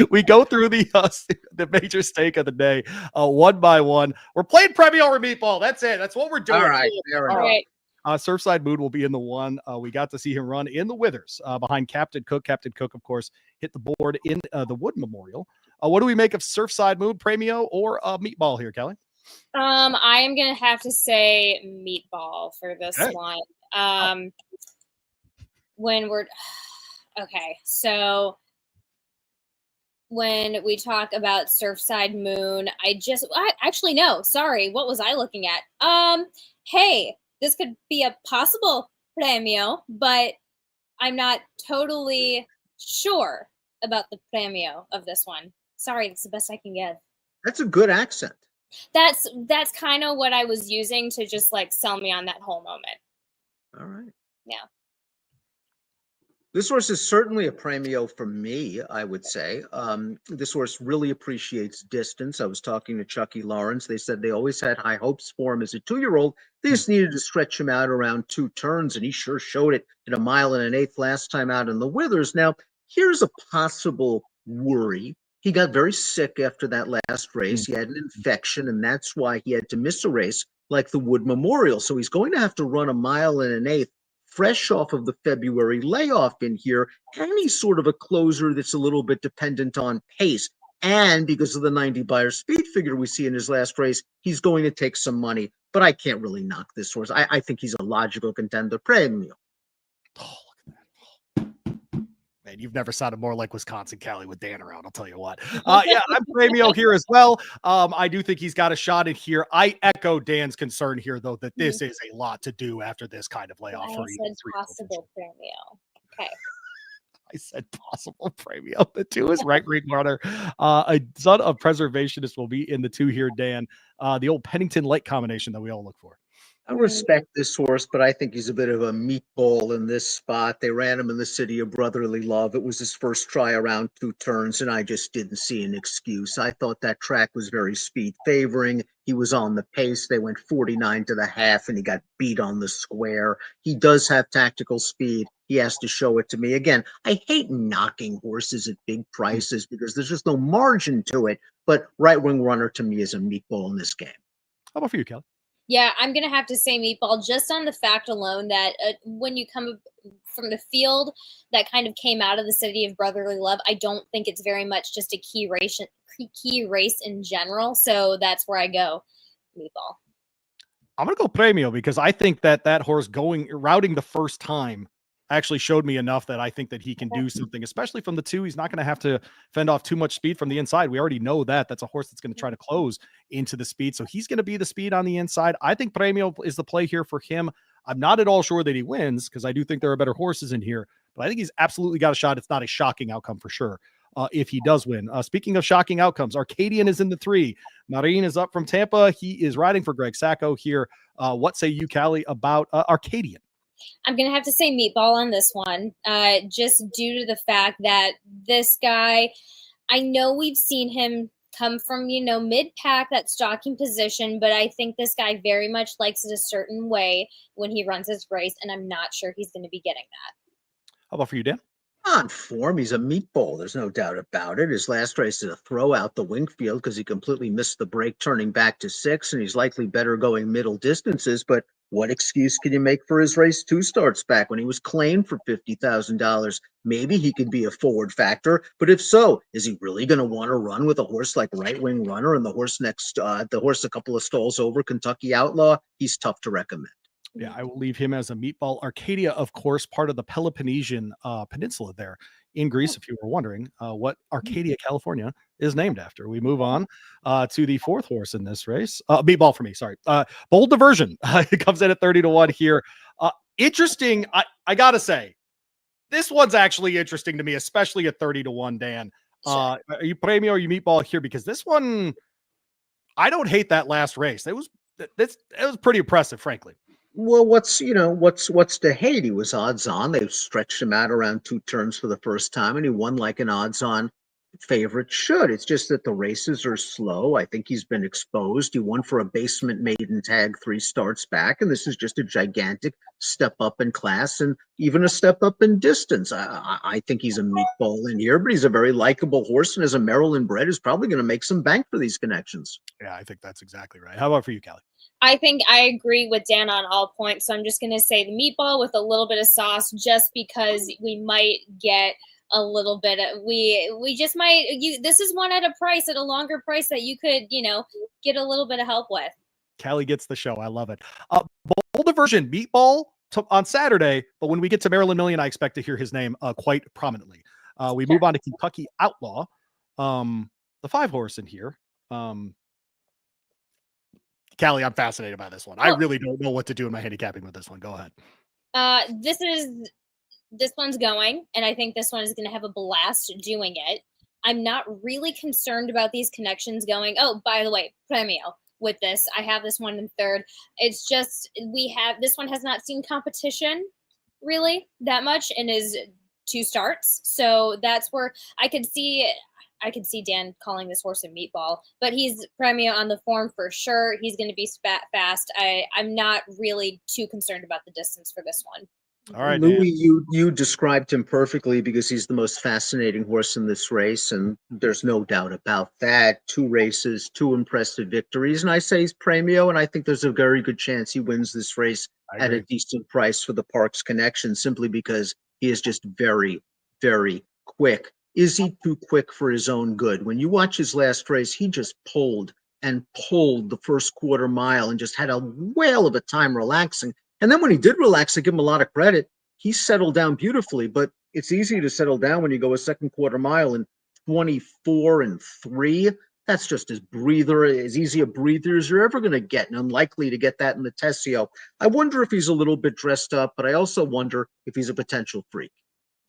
We go through the major stake of the day, one by one. We're playing Premio or Meatball. That's it. That's what we're doing. All right, fair All enough. right. Surfside Moon will be in the one. We got to see him run in the Withers behind Captain Cook. Captain Cook, of course, hit the board in the Wood Memorial. What do we make of Surfside Moon, Premio, or Meatball here, Kelly? I am gonna have to say Meatball for this one. When we're okay, so when we talk about Surfside Moon, actually no, sorry, what was I looking at? Hey, this could be a possible premio, but I'm not totally sure about the premio of this one. Sorry, that's the best I can give. That's a good accent. That's kind of what I was using to just like sell me on that whole moment. All right. Yeah. This horse is certainly a premio for me, I would say. This horse really appreciates distance. I was talking to Chucky Lawrence. They said they always had high hopes for him as a 2-year-old. They just needed to stretch him out around 2 turns, and he sure showed it at 1 1/8 last time out in the Withers. Now, here's a possible worry. He got very sick after that last race. He had an infection, and that's why he had to miss a race like the Wood Memorial. So he's going to have to run 1 1/8 fresh off of the February layoff in here, and he's sort of a closer that's a little bit dependent on pace. And because of the 90 buyer speed figure we see in his last race, he's going to take some money. But I can't really knock this horse. I think he's a logical contender premium. Oh, look at that. Man, you've never sounded more like Wisconsin Cali with Dan around, I'll tell you what. Yeah, I'm Premio here as well. I do think he's got a shot in here. I echo Dan's concern here, though, that this is a lot to do after this kind of layoff. I said possible premio. Okay. I said possible Premio. The 2 is right ring runner. A son of preservationist will be in the 2 here, Dan. The old Pennington Lake combination that we all look for. I respect this horse, but I think he's a bit of a meatball in this spot. They ran him in the City of Brotherly Love. It was his first try around 2 turns, and I just didn't see an excuse. I thought that track was very speed favoring. He was on the pace. They went 49 to the half, and he got beat on the square. He does have tactical speed. He has to show it to me. Again, I hate knocking horses at big prices because there's just no margin to it, but right wing runner to me is a meatball in this game. How about for you, Kelly? Yeah, I'm going to have to say Meatball just on the fact alone that when you come from the field that kind of came out of the City of Brotherly Love, I don't think it's very much just a key race in general. So that's where I go, Meatball. I'm going to go Premio because I think that horse routing the first time actually showed me enough that I think that he can do something, especially from the 2. He's not going to have to fend off too much speed from the inside. We already know that. That's a horse that's going to try to close into the speed. So he's going to be the speed on the inside. I think Premio is the play here for him. I'm not at all sure that he wins because I do think there are better horses in here, but I think he's absolutely got a shot. It's not a shocking outcome for sure if he does win. Speaking of shocking outcomes, Arcadian is in the 3. Marine is up from Tampa. He is riding for Greg Sacco here. What say you, Callie, about Arcadian? I'm going to have to say Meatball on this one, just due to the fact that this guy, I know we've seen him come from, mid-pack, that stalking position, but I think this guy very much likes it a certain way when he runs his race, and I'm not sure he's going to be getting that. How about for you, Dan? On form, he's a meatball. There's no doubt about it. His last race is a throw out the Wingfield because he completely missed the break turning back to 6, and he's likely better going middle distances, but what excuse can you make for his race 2 starts back when he was claimed for $50,000? Maybe he could be a forward factor, but if so, is he really going to want to run with a horse like Right Wing Runner and the horse a couple of stalls over, Kentucky Outlaw? He's tough to recommend. Yeah, I will leave him as a meatball. Arcadia, of course, part of the Peloponnesian Peninsula there in Greece, if you were wondering what Arcadia, California is named after. We move on to the 4th horse in this race. Meatball for me, sorry. Bold Diversion. It comes in at 30 to 1 here. Interesting. I got to say, this one's actually interesting to me, especially at 30 to 1, Dan. Are you Premio or you Meatball here? Because this one, I don't hate that last race. It was pretty impressive, frankly. Well, what's to hate? He was odds on. They stretched him out around 2 turns for the first time, and he won like an odds on favorites should. It's just that the races are slow. I think he's been exposed. He won for a basement maiden tag 3 starts back, and this is just a gigantic step up in class and even a step up in distance. I think he's a meatball in here, but he's a very likable horse, and as a Maryland bred, is probably going to make some bank for these connections. Yeah, I think that's exactly right. How about for you, Callie? I think I agree with Dan on all points. So I'm just going to say the meatball with a little bit of sauce, just because we might get a little bit of, we just might, this is one at a longer price that you could, get a little bit of help with. Callie gets the show. I love it. Bold diversion, meatball on Saturday, but when we get to Maryland Million, I expect to hear his name quite prominently. We move on to Kentucky Outlaw, the 5 horse in here. Callie, I'm fascinated by this one. I really don't know what to do in my handicapping with this one. Go ahead. This one's going, and I think this one is going to have a blast doing it. I'm not really concerned about these connections going. Oh, by the way, Premio with this. I have this one in third. It's just this one has not seen competition really that much and is 2 starts. So that's where I could see Dan calling this horse a meatball, but he's Premio on the form for sure. He's going to be fast. I'm not really too concerned about the distance for this one. All right, Louie, you described him perfectly because he's the most fascinating horse in this race, and there's no doubt about that. 2 races, 2 impressive victories, and I say he's Premio, and I think there's a very good chance he wins this race at a decent price for the Parks connection, simply because he is just very, very quick. Is he too quick for his own good? When you watch his last race, he just pulled the first quarter mile and just had a whale of a time relaxing. And then when he did relax, I give him a lot of credit. He settled down beautifully, but it's easy to settle down when you go a second quarter mile in 24-3. That's just as easy a breather as you're ever going to get, and unlikely to get that in the Tesio. I wonder if he's a little bit dressed up, but I also wonder if he's a potential freak.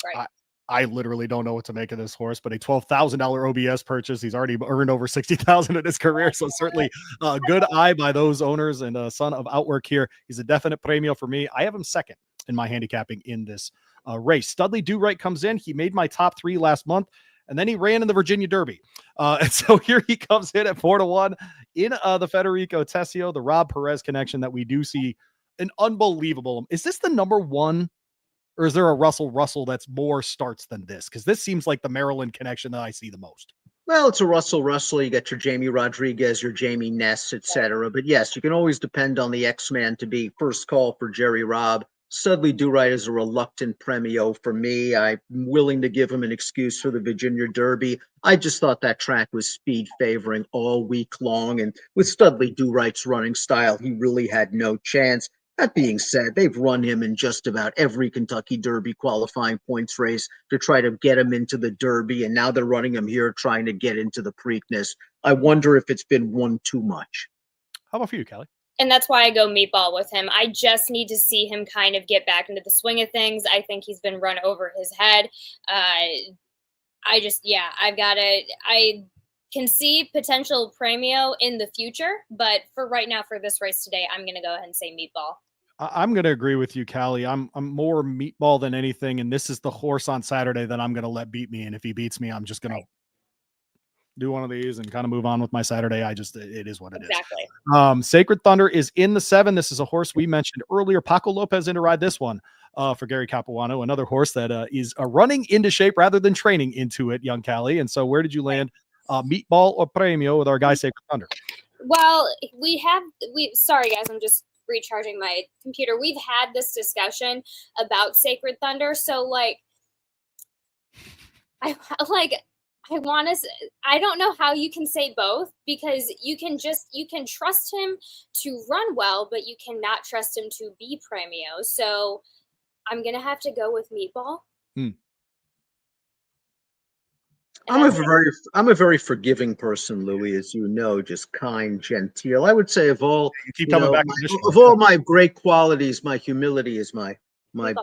Right. I literally don't know what to make of this horse, but a $12,000 OBS purchase. He's already earned over $60,000 in his career. So certainly a good eye by those owners, and a son of Outwork here. He's a definite Premio for me. I have him second in my handicapping in this race. Studley Do Right comes in. He made my top 3 last month, and then he ran in the Virginia Derby. And so here he comes in at 4-1 in the Federico Tesio, the Rob Perez connection that we do see an unbelievable. Is this the number 1? Or is there a Russell that's more starts than this? Because this seems like the Maryland connection that I see the most. Well, it's a Russell. You got your Jamie Rodriguez, your Jamie Ness, etc. But yes, you can always depend on the X-Man to be first call for Jerry Robb. Studley Do Right is a reluctant Premio for me. I'm willing to give him an excuse for the Virginia Derby. I just thought that track was speed favoring all week long. And with Studley Do Right's running style, he really had no chance. That being said, they've run him in just about every Kentucky Derby qualifying points race to try to get him into the Derby, and now they're running him here trying to get into the Preakness. I wonder if it's been one too much. How about for you, Callie? And that's why I go meatball with him. I just need to see him kind of get back into the swing of things. I think he's been run over his head. I can see potential Premio in the future, but for right now, for this race today, I'm going to go ahead and say meatball. I'm going to agree with you, Callie. I'm more meatball than anything, and this is the horse on Saturday that I'm going to let beat me. And if he beats me, I'm just going to do one of these and kind of move on with my Saturday. It is what it is. Sacred Thunder is in the 7. This is a horse we mentioned earlier. Paco Lopez in to ride this one for Gary Capuano, another horse that is running into shape rather than training into it, young Callie. And so where did you land? Meatball or Premio with our guy Sacred Thunder? Well, sorry guys, I'm just recharging my computer. We've had this discussion about Sacred Thunder, so I don't know how you can say both, because you can trust him to run well, but you cannot trust him to be Premio. So I'm gonna have to go with meatball. I'm a very forgiving person, Louie, as you know, just kind, genteel. I would say of all my great qualities, my humility is my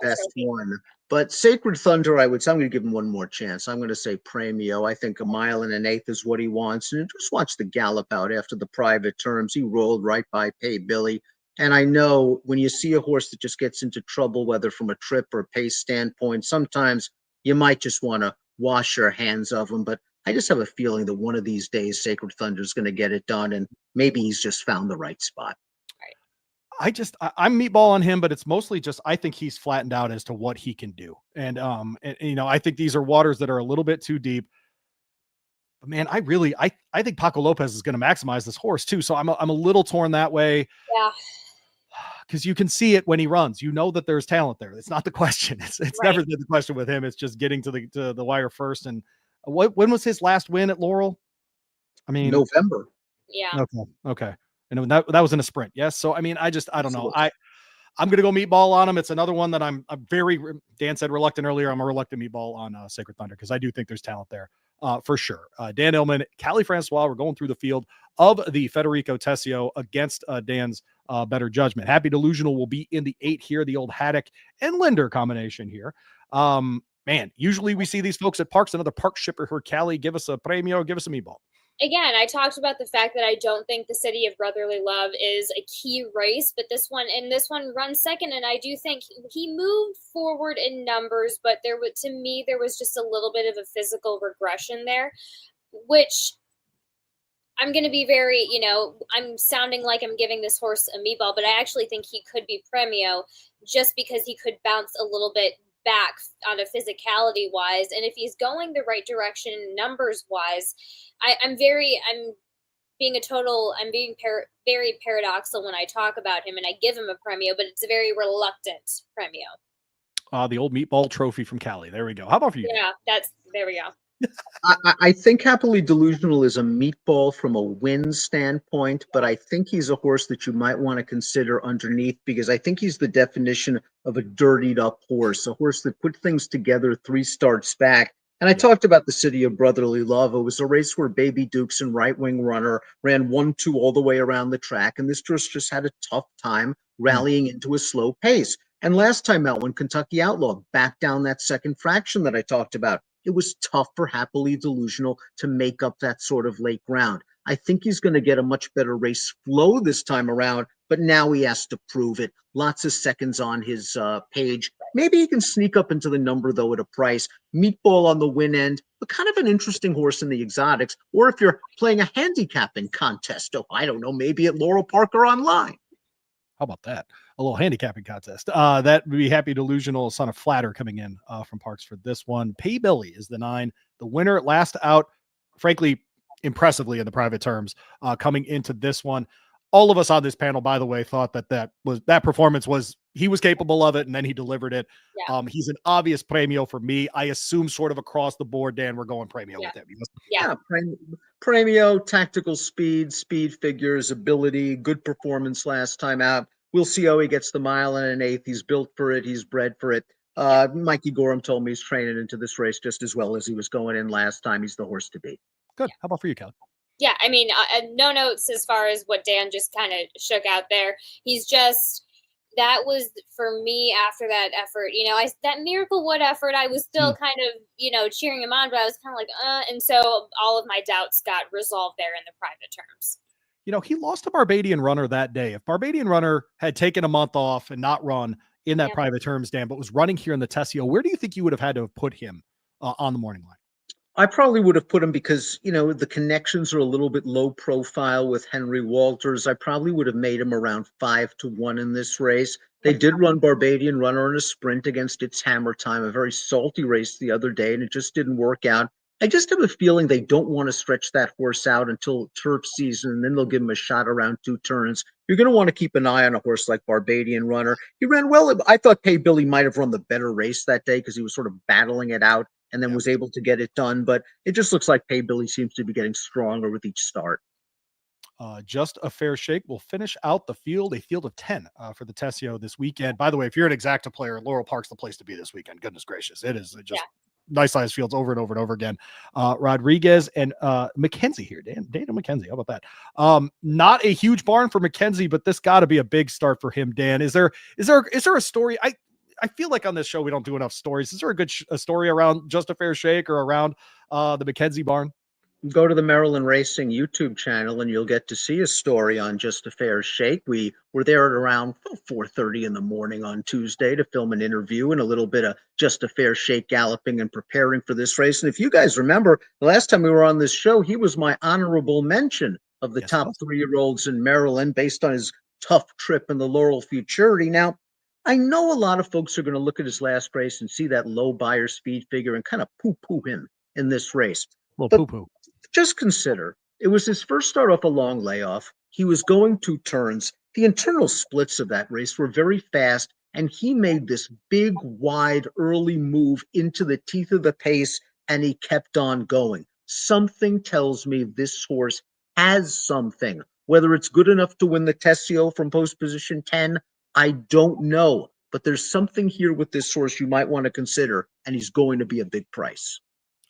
best one. But Sacred Thunder, I'm going to give him one more chance. I'm going to say Premio. I think 1 1/8 is what he wants. And just watch the gallop out after the private terms. He rolled right by Pay Billy. And I know when you see a horse that just gets into trouble, whether from a trip or pace standpoint, sometimes you might just want to wash your hands of him. But I just have a feeling that one of these days Sacred Thunder is going to get it done, and maybe he's just found the right spot. I'm meatball on him, but it's mostly just I think he's flattened out as to what he can do. And I think these are waters that are a little bit too deep. But man, I think Paco Lopez is going to maximize this horse too. So I'm a little torn that way. Yeah. Because you can see it when he runs. You know that there's talent there. It's not the question. It's right. Never been the question with him. It's just getting to the wire first. And when was his last win at Laurel? I mean, November. Yeah. Okay. And that was in a sprint. Yes. So I mean, I don't know. I'm going to go meatball on him. It's another one that I'm very, Dan said reluctant earlier. I'm a reluctant meatball on Sacred Thunder because I do think there's talent there for sure. Dan Illman, Kali Francois, we're going through the field of the Federico Tesio against Dan's better judgment. Happy Delusional will be in the 8 here, the old Haddock and Linder combination here. Man, usually we see these folks at parks. Another park shipper here, Kali, give us a premio, give us a meatball. Again, I talked about the fact that I don't think the City of Brotherly Love is a key race, but this one runs second, and I do think he moved forward in numbers, but to me there was just a little bit of a physical regression there, which I'm going to be very, I'm sounding like I'm giving this horse a meatball, but I actually think he could be premio just because he could bounce a little bit back on a physicality wise, and if he's going the right direction numbers wise, I'm being very paradoxical when I talk about him, and I give him a premio, but it's a very reluctant premio. The old meatball trophy from Kali. There we go. How about for you? Yeah, there we go. I think Happily Delusional is a meatball from a win standpoint, but I think he's a horse that you might want to consider underneath because I think he's the definition of a dirtied up horse, a horse that put things together 3 starts back. And I talked about the City of Brotherly Love. It was a race where Baby Dukes and Right Wing Runner ran 1-2 all the way around the track, and this horse just had a tough time rallying into a slow pace. And last time out, when Kentucky Outlaw backed down that second fraction that I talked about, it was tough for Happily Delusional to make up that sort of late ground. I think he's going to get a much better race flow this time around, but now he has to prove it. Lots of seconds on his page. Maybe he can sneak up into the number, though, at a price. Meatball on the win end, but kind of an interesting horse in the exotics. Or if you're playing a handicapping contest, I don't know, maybe at Laurel Park or online. How about that? A little handicapping contest. That would be Happy Delusional, son of Flatter, coming in from Parks for this one. Pay Billy is the 9. The winner last out, frankly, impressively in the private terms, coming into this one. All of us on this panel, by the way, thought that performance was, he was capable of it, and then he delivered it. Yeah. He's an obvious premio for me. I assume sort of across the board, Dan, we're going premio with him. Yeah, premio, tactical speed figures, ability, good performance last time out. We'll see how he gets the mile and an 1/8. He's built for it. He's bred for it. Mikey Gorham told me he's training into this race just as well as he was going in last time. He's the horse to beat. Good. How about for you, Kelly? Yeah, I mean, no notes as far as what Dan just kind of shook out there. That was for me after that effort. That Miracle Wood effort, I was still kind of, cheering him on, but I was kind of like, and so all of my doubts got resolved there in the private terms. He lost a Barbadian Runner that day. If Barbadian Runner had taken a month off and not run in that private terms, Dan, but was running here in the Tesio, where do you think you would have had to have put him on the morning line? I probably would have put him because, the connections are a little bit low profile with Henry Walters. I probably would have made him around 5-1 in this race. They did run Barbadian Runner in a sprint against Its Hammer Time, a very salty race the other day, and it just didn't work out. I just have a feeling they don't want to stretch that horse out until turf season, and then they'll give him a shot around 2 turns. You're going to want to keep an eye on a horse like Barbadian Runner. He ran well. I thought Pay Billy might have run the better race that day because he was sort of battling it out and then was able to get it done. But it just looks like Pay Billy seems to be getting stronger with each start. Just a Fair Shake will finish out the field, a field of 10 for the Tesio this weekend. By the way, if you're an exacta player, Laurel Park's the place to be this weekend. Goodness gracious. It is just nice size fields over and over and over again. Rodriguez and McKenzie here. Dana McKenzie. How about that? Not a huge barn for McKenzie, but this got to be a big start for him, Dan. Is there a story? I feel like on this show we don't do enough stories. Is there a good story around Just a Fair Shake or around the McKenzie barn? Go to the Maryland Racing YouTube channel and you'll get to see a story on Just a Fair Shake. We were there at around 4:30 in the morning on Tuesday to film an interview and a little bit of Just a Fair Shake galloping and preparing for this race. And if you guys remember, the last time we were on this show, he was my honorable mention of the top 3-year-olds in Maryland based on his tough trip in the Laurel Futurity. Now, I know a lot of folks are going to look at his last race and see that low buyer speed figure and kind of poo-poo him in this race. Little But poo-poo. just consider, it was his first start off a long layoff. He was going 2 turns. The internal splits of that race were very fast, and he made this big, wide, early move into the teeth of the pace, and he kept on going. Something tells me this horse has something. Whether it's good enough to win the Tesio from post position 10, I don't know. But there's something here with this horse you might want to consider, and he's going to be a big price.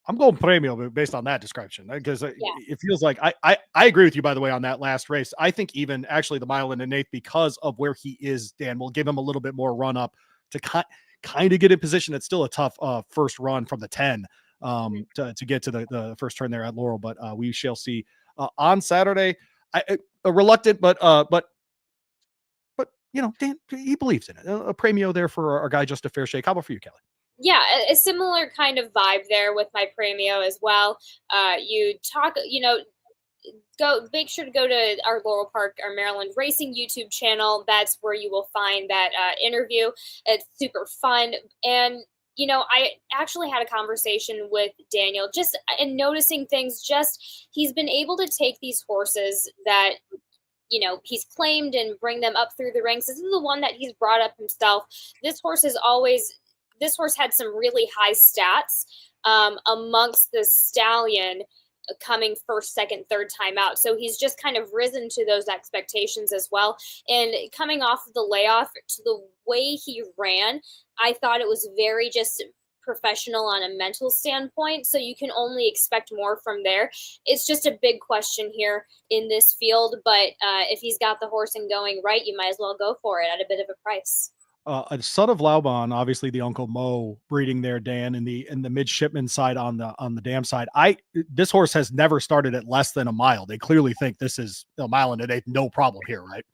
I'm going premium based on that description because it feels like I agree with you, by the way, on that last race. I think even actually the mile and an eighth, because of where he is, Dan, will give him a little bit more run up to kind of get in position. It's still a tough first run from the 10 to get to the first turn there at Laurel, but we shall see on Saturday. Reluctant, but you know, Dan, he believes in it. A premio there for our guy, Just a Fair Shake. How about for you, Kelly? Yeah, a similar kind of vibe there with my premio as well. Go make sure to go to our Laurel Park, our Maryland Racing YouTube channel. That's where you will find that interview. It's super fun. And, you know, I actually had a conversation with Daniel just in noticing things. Just he's been able to take these horses that, you know, he's claimed and bring them up through the ranks. This is the one that he's brought up himself. This horse had some really high stats amongst the stallion coming first, second, third time out. So he's just kind of risen to those expectations as well. And coming off of the layoff, to the way he ran, I thought it was very just professional on a mental standpoint. So you can only expect more from there. It's just a big question here in this field. But if he's got the horse and going right, you might as well go for it at a bit of a price. A son of Laubon, obviously the Uncle Mo breeding there, Dan, in the midshipman side on the dam side. This horse has never started at less than a mile. They clearly think this is a mile and an eighth, no problem here, right?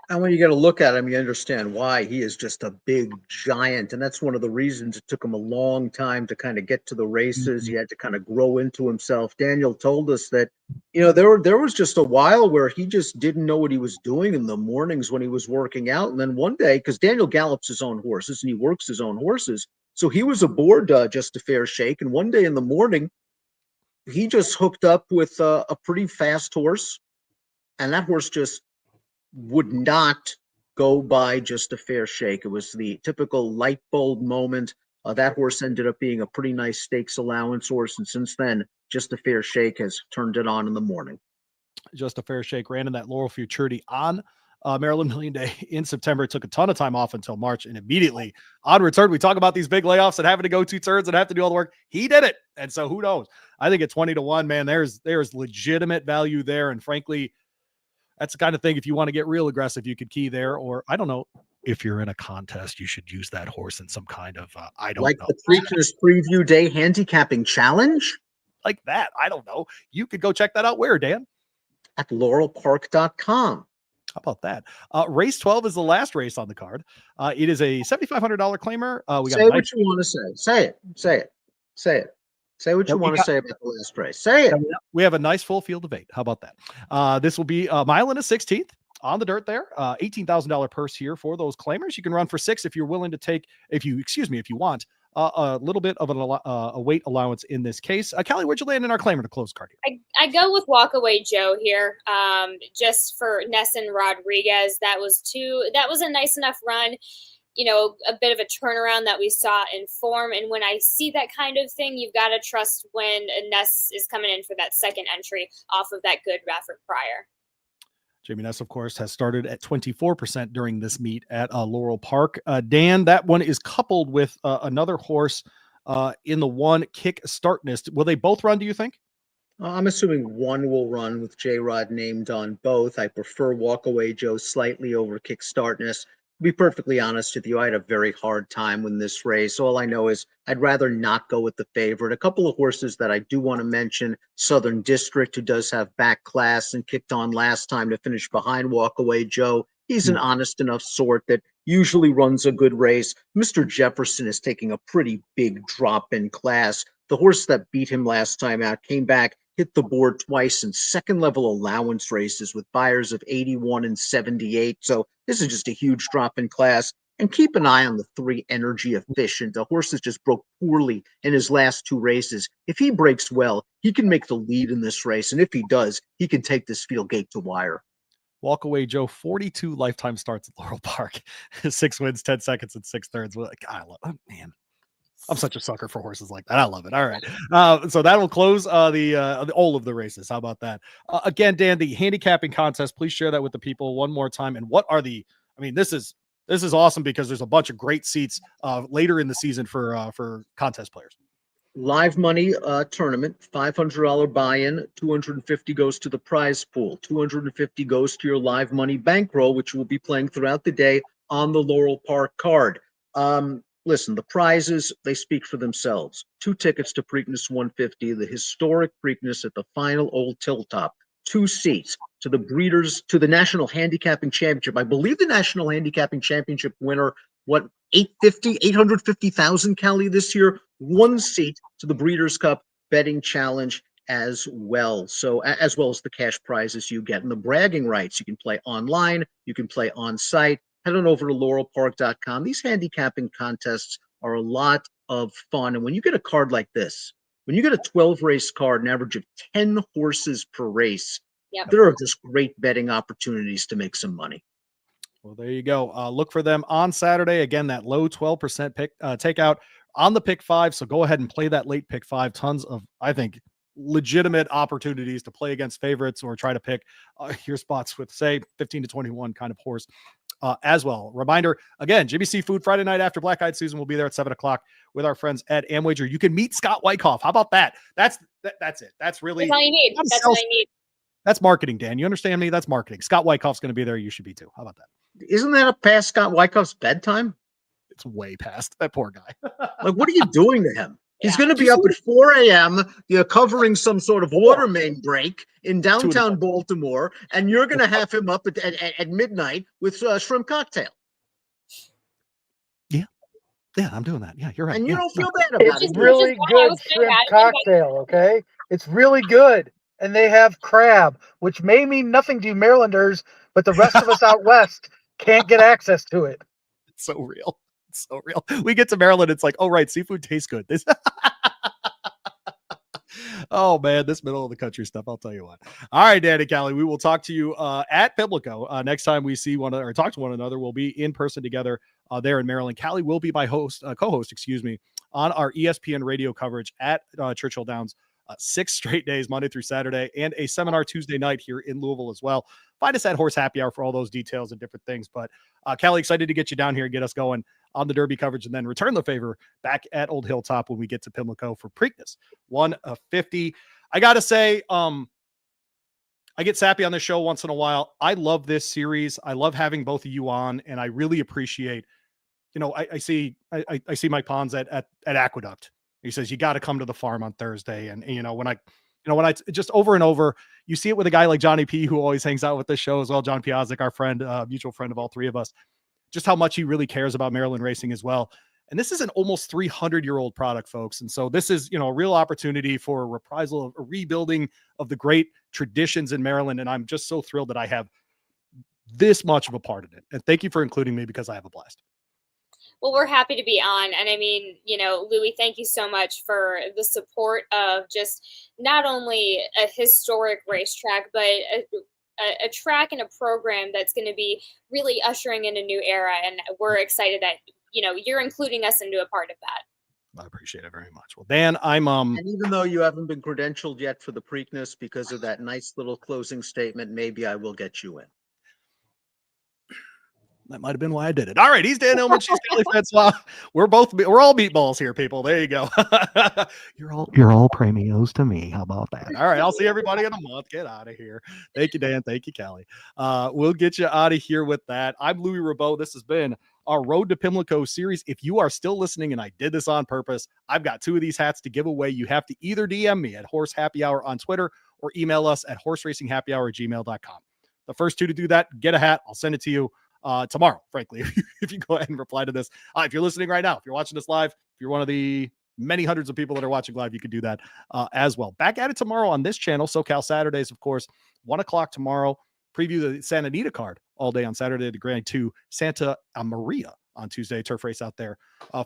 And when you get a look at him, you understand why. He is just a big giant. And that's one of the reasons it took him a long time to kind of get to the races. Mm-hmm. He had to kind of grow into himself. Daniel told us that, you know, there was just a while where he just didn't know what he was doing in the mornings when he was working out. And then one day, because Daniel gallops his own horses and he works his own horses. So he was aboard Just a Fair Shake. And one day in the morning, he just hooked up with a pretty fast horse. And that horse just would not go by Just a Fair Shake. It was the typical light bulb moment. That horse ended up being a pretty nice stakes allowance horse. And since then, Just a Fair Shake has turned it on in the morning. Just a Fair Shake ran in that Laurel Futurity on Maryland Million Day in September. It took a ton of time off until March, and immediately on return, we talk about these big layoffs and having to go 2 turns and have to do all the work. He did it. And so who knows? I think at 20-1, man, there's legitimate value there. And frankly, that's the kind of thing, if you want to get real aggressive, you could key there. Or I don't know, if you're in a contest, you should use that horse in some kind of, I don't know. The Preakness Preview Day Handicapping Challenge? Like that. I don't know. You could go check that out. Where, Dan? At laurelpark.com. How about that? Race 12 is the last race on the card. It is a $7,500 claimer. We got say what you want to say. Say it. Say it. Say it. Say what you want to say about the last race. Say it. We have a nice full field of 8. How about that? This will be a mile and a 16th on the dirt there. $18,000 purse here for those claimers. You can run for 6 if you're willing to take, if you want a little bit of a weight allowance in this case. Callie, where'd you land in our claimer to close the card here? I go with Walkaway Joe here, just for Nesson Rodriguez. That was a nice enough run. You know, a bit of a turnaround that we saw in form. And when I see that kind of thing, you've got to trust when Ness is coming in for that second entry off of that good effort prior. Jamie Ness, of course, has started at 24% during this meet at Laurel Park. Dan, that one is coupled with another horse in the one Kick Startness. Will they both run, do you think? I'm assuming one will run with J-Rod named on both. I prefer Walkaway Joe slightly over Kick Startness. be perfectly honest with you, I had a very hard time with this race. All I know is I'd rather not go with the favorite. A couple of horses that I do want to mention, Southern District, who does have back class and kicked on last time to finish behind Walkaway Joe. He's an honest enough sort that usually runs a good race. Mr. Jefferson is taking a pretty big drop in class. The horse that beat him last time out came back, hit the board twice in second level allowance races with buyers of 81 and 78. So this is just a huge drop in class. And keep an eye on the 3 Energy Efficient. The horse that just broke poorly in his last 2 races. If he breaks well, he can make the lead in this race. And if he does, he can take this field gate to wire. Walkaway Joe, 42 lifetime starts at Laurel Park, 6 wins, 10 seconds, and 6/3. God, I love, oh, man. I'm such a sucker for horses like that. I love it. All right. So that will close all of the races. How about that? Again, Dan, the handicapping contest, please share that with the people one more time. And what are this is awesome because there's a bunch of great seats later in the season for contest players. Live money tournament, $500 buy-in, $250 goes to the prize pool, $250 goes to your live money bankroll, which we'll be playing throughout the day on the Laurel Park card. Listen, the prizes, they speak for themselves. 2 tickets to Preakness 150, the historic Preakness at the final Old Hilltop. 2 seats to the National Handicapping Championship. I believe the National Handicapping Championship winner, 850,000 Kali this year. 1 seat to the Breeders' Cup Betting Challenge as well. So as well as the cash prizes you get and the bragging rights. You can play online, you can play on site. Head on over to laurelpark.com. These handicapping contests are a lot of fun. And when you get a card like this, when you get a 12 race card, an average of 10 horses per race, there are just great betting opportunities to make some money. Well, there you go. Look for them on Saturday. Again, that low 12% pick takeout on the pick 5. So go ahead and play that late pick 5. Tons of, I think, legitimate opportunities to play against favorites or try to pick your spots with, say, 15 to 21 kind of horse as well. Reminder, again, Jimmy Seafood Friday night after Black Eyed Susan will be there at 7 o'clock with our friends at AMWAGER. You can meet Scott Wyckoff. How about that? That's it. That's really all you need. That's all you need. That's marketing, Dan. You understand me? That's marketing. Scott Wyckoff's going to be there. You should be too. How about that? Isn't that past Scott Wyckoff's bedtime? It's way past. That poor guy. Like, what are you doing to him? He's going to be up at 4 a.m. Covering some sort of water main break in downtown Baltimore, and you're going to have him up at midnight with shrimp cocktail. Yeah, I'm doing that. Yeah, you're right. And you don't feel bad about it. It's really good shrimp cocktail, okay? It's really good. And they have crab, which may mean nothing to you Marylanders, but the rest of us out west can't get access to it. It's so real. It's so real. We get to Maryland, it's like, oh, right, seafood tastes good. This Oh, man, this middle of the country stuff, I'll tell you what. All right, Danny Kali, we will talk to you at Pimlico. Next time we see talk to one another, we'll be in person together there in Maryland. Kali will be my co-host, on our ESPN radio coverage at Churchill Downs. 6 straight days, Monday through Saturday, and a seminar Tuesday night here in Louisville as well. Find us at Horse Happy Hour for all those details and different things. But Kali, excited to get you down here and get us going on the Derby coverage, and then return the favor back at Old Hilltop when we get to Pimlico for Preakness 150. I got to say, I get sappy on the show once in a while. I love this series. I love having both of you on, and I really appreciate, I see Mike Pons at Aqueduct. He says, you got to come to the farm on Thursday. And, when I just over and over, you see it with a guy like Johnny P, who always hangs out with this show as well. John Piazzik, our friend, mutual friend of all 3 of us, just how much he really cares about Maryland racing as well. And this is an almost 300-year-old product, folks. And so this is, a real opportunity for a reprisal, a rebuilding of the great traditions in Maryland. And I'm just so thrilled that I have this much of a part in it. And thank you for including me, because I have a blast. Well, we're happy to be on. And I mean, Louie, thank you so much for the support of just not only a historic racetrack, but a track and a program that's going to be really ushering in a new era. And we're excited that, you're including us into a part of that. I appreciate it very much. Well, Dan, and even though you haven't been credentialed yet for the Preakness because of that nice little closing statement, maybe I will get you in. That might have been why I did it. All right, he's Dan Illman. She's Kali Francois. We're all meatballs here, people. There you go. You're all premios to me. How about that? All right, I'll see everybody in a month. Get out of here. Thank you, Dan. Thank you, Kali. We'll get you out of here with that. I'm Louie Rabeau. This has been our Road to Pimlico series. If you are still listening, and I did this on purpose, I've got 2 of these hats to give away. You have to either DM me at Horse Happy Hour on Twitter or email us at horseracinghappyhour@gmail.com. The first 2 to do that, get a hat. I'll send it to you tomorrow, frankly, if you go ahead and reply to this. If you're listening right now, if you're watching this live, if you're one of the many hundreds of people that are watching live, you could do that as well. Back at it tomorrow on this channel, SoCal Saturdays, of course, 1 o'clock tomorrow. Preview the Santa Anita card all day on Saturday to Grand 2, Santa Maria on Tuesday, turf race out there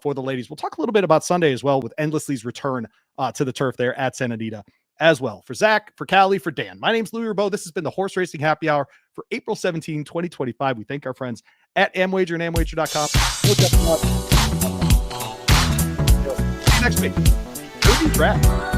for the ladies. We'll talk a little bit about Sunday as well with Endlessly's return to the turf there at Santa Anita as well. For Zach, for Kali, for Dan, my name's Louie Rabeau. This has been the Horse Racing Happy Hour for April 17, 2025. We thank our friends at AMWAGER and AMWAGER.com. We'll check them out. See you next week. Go be draft.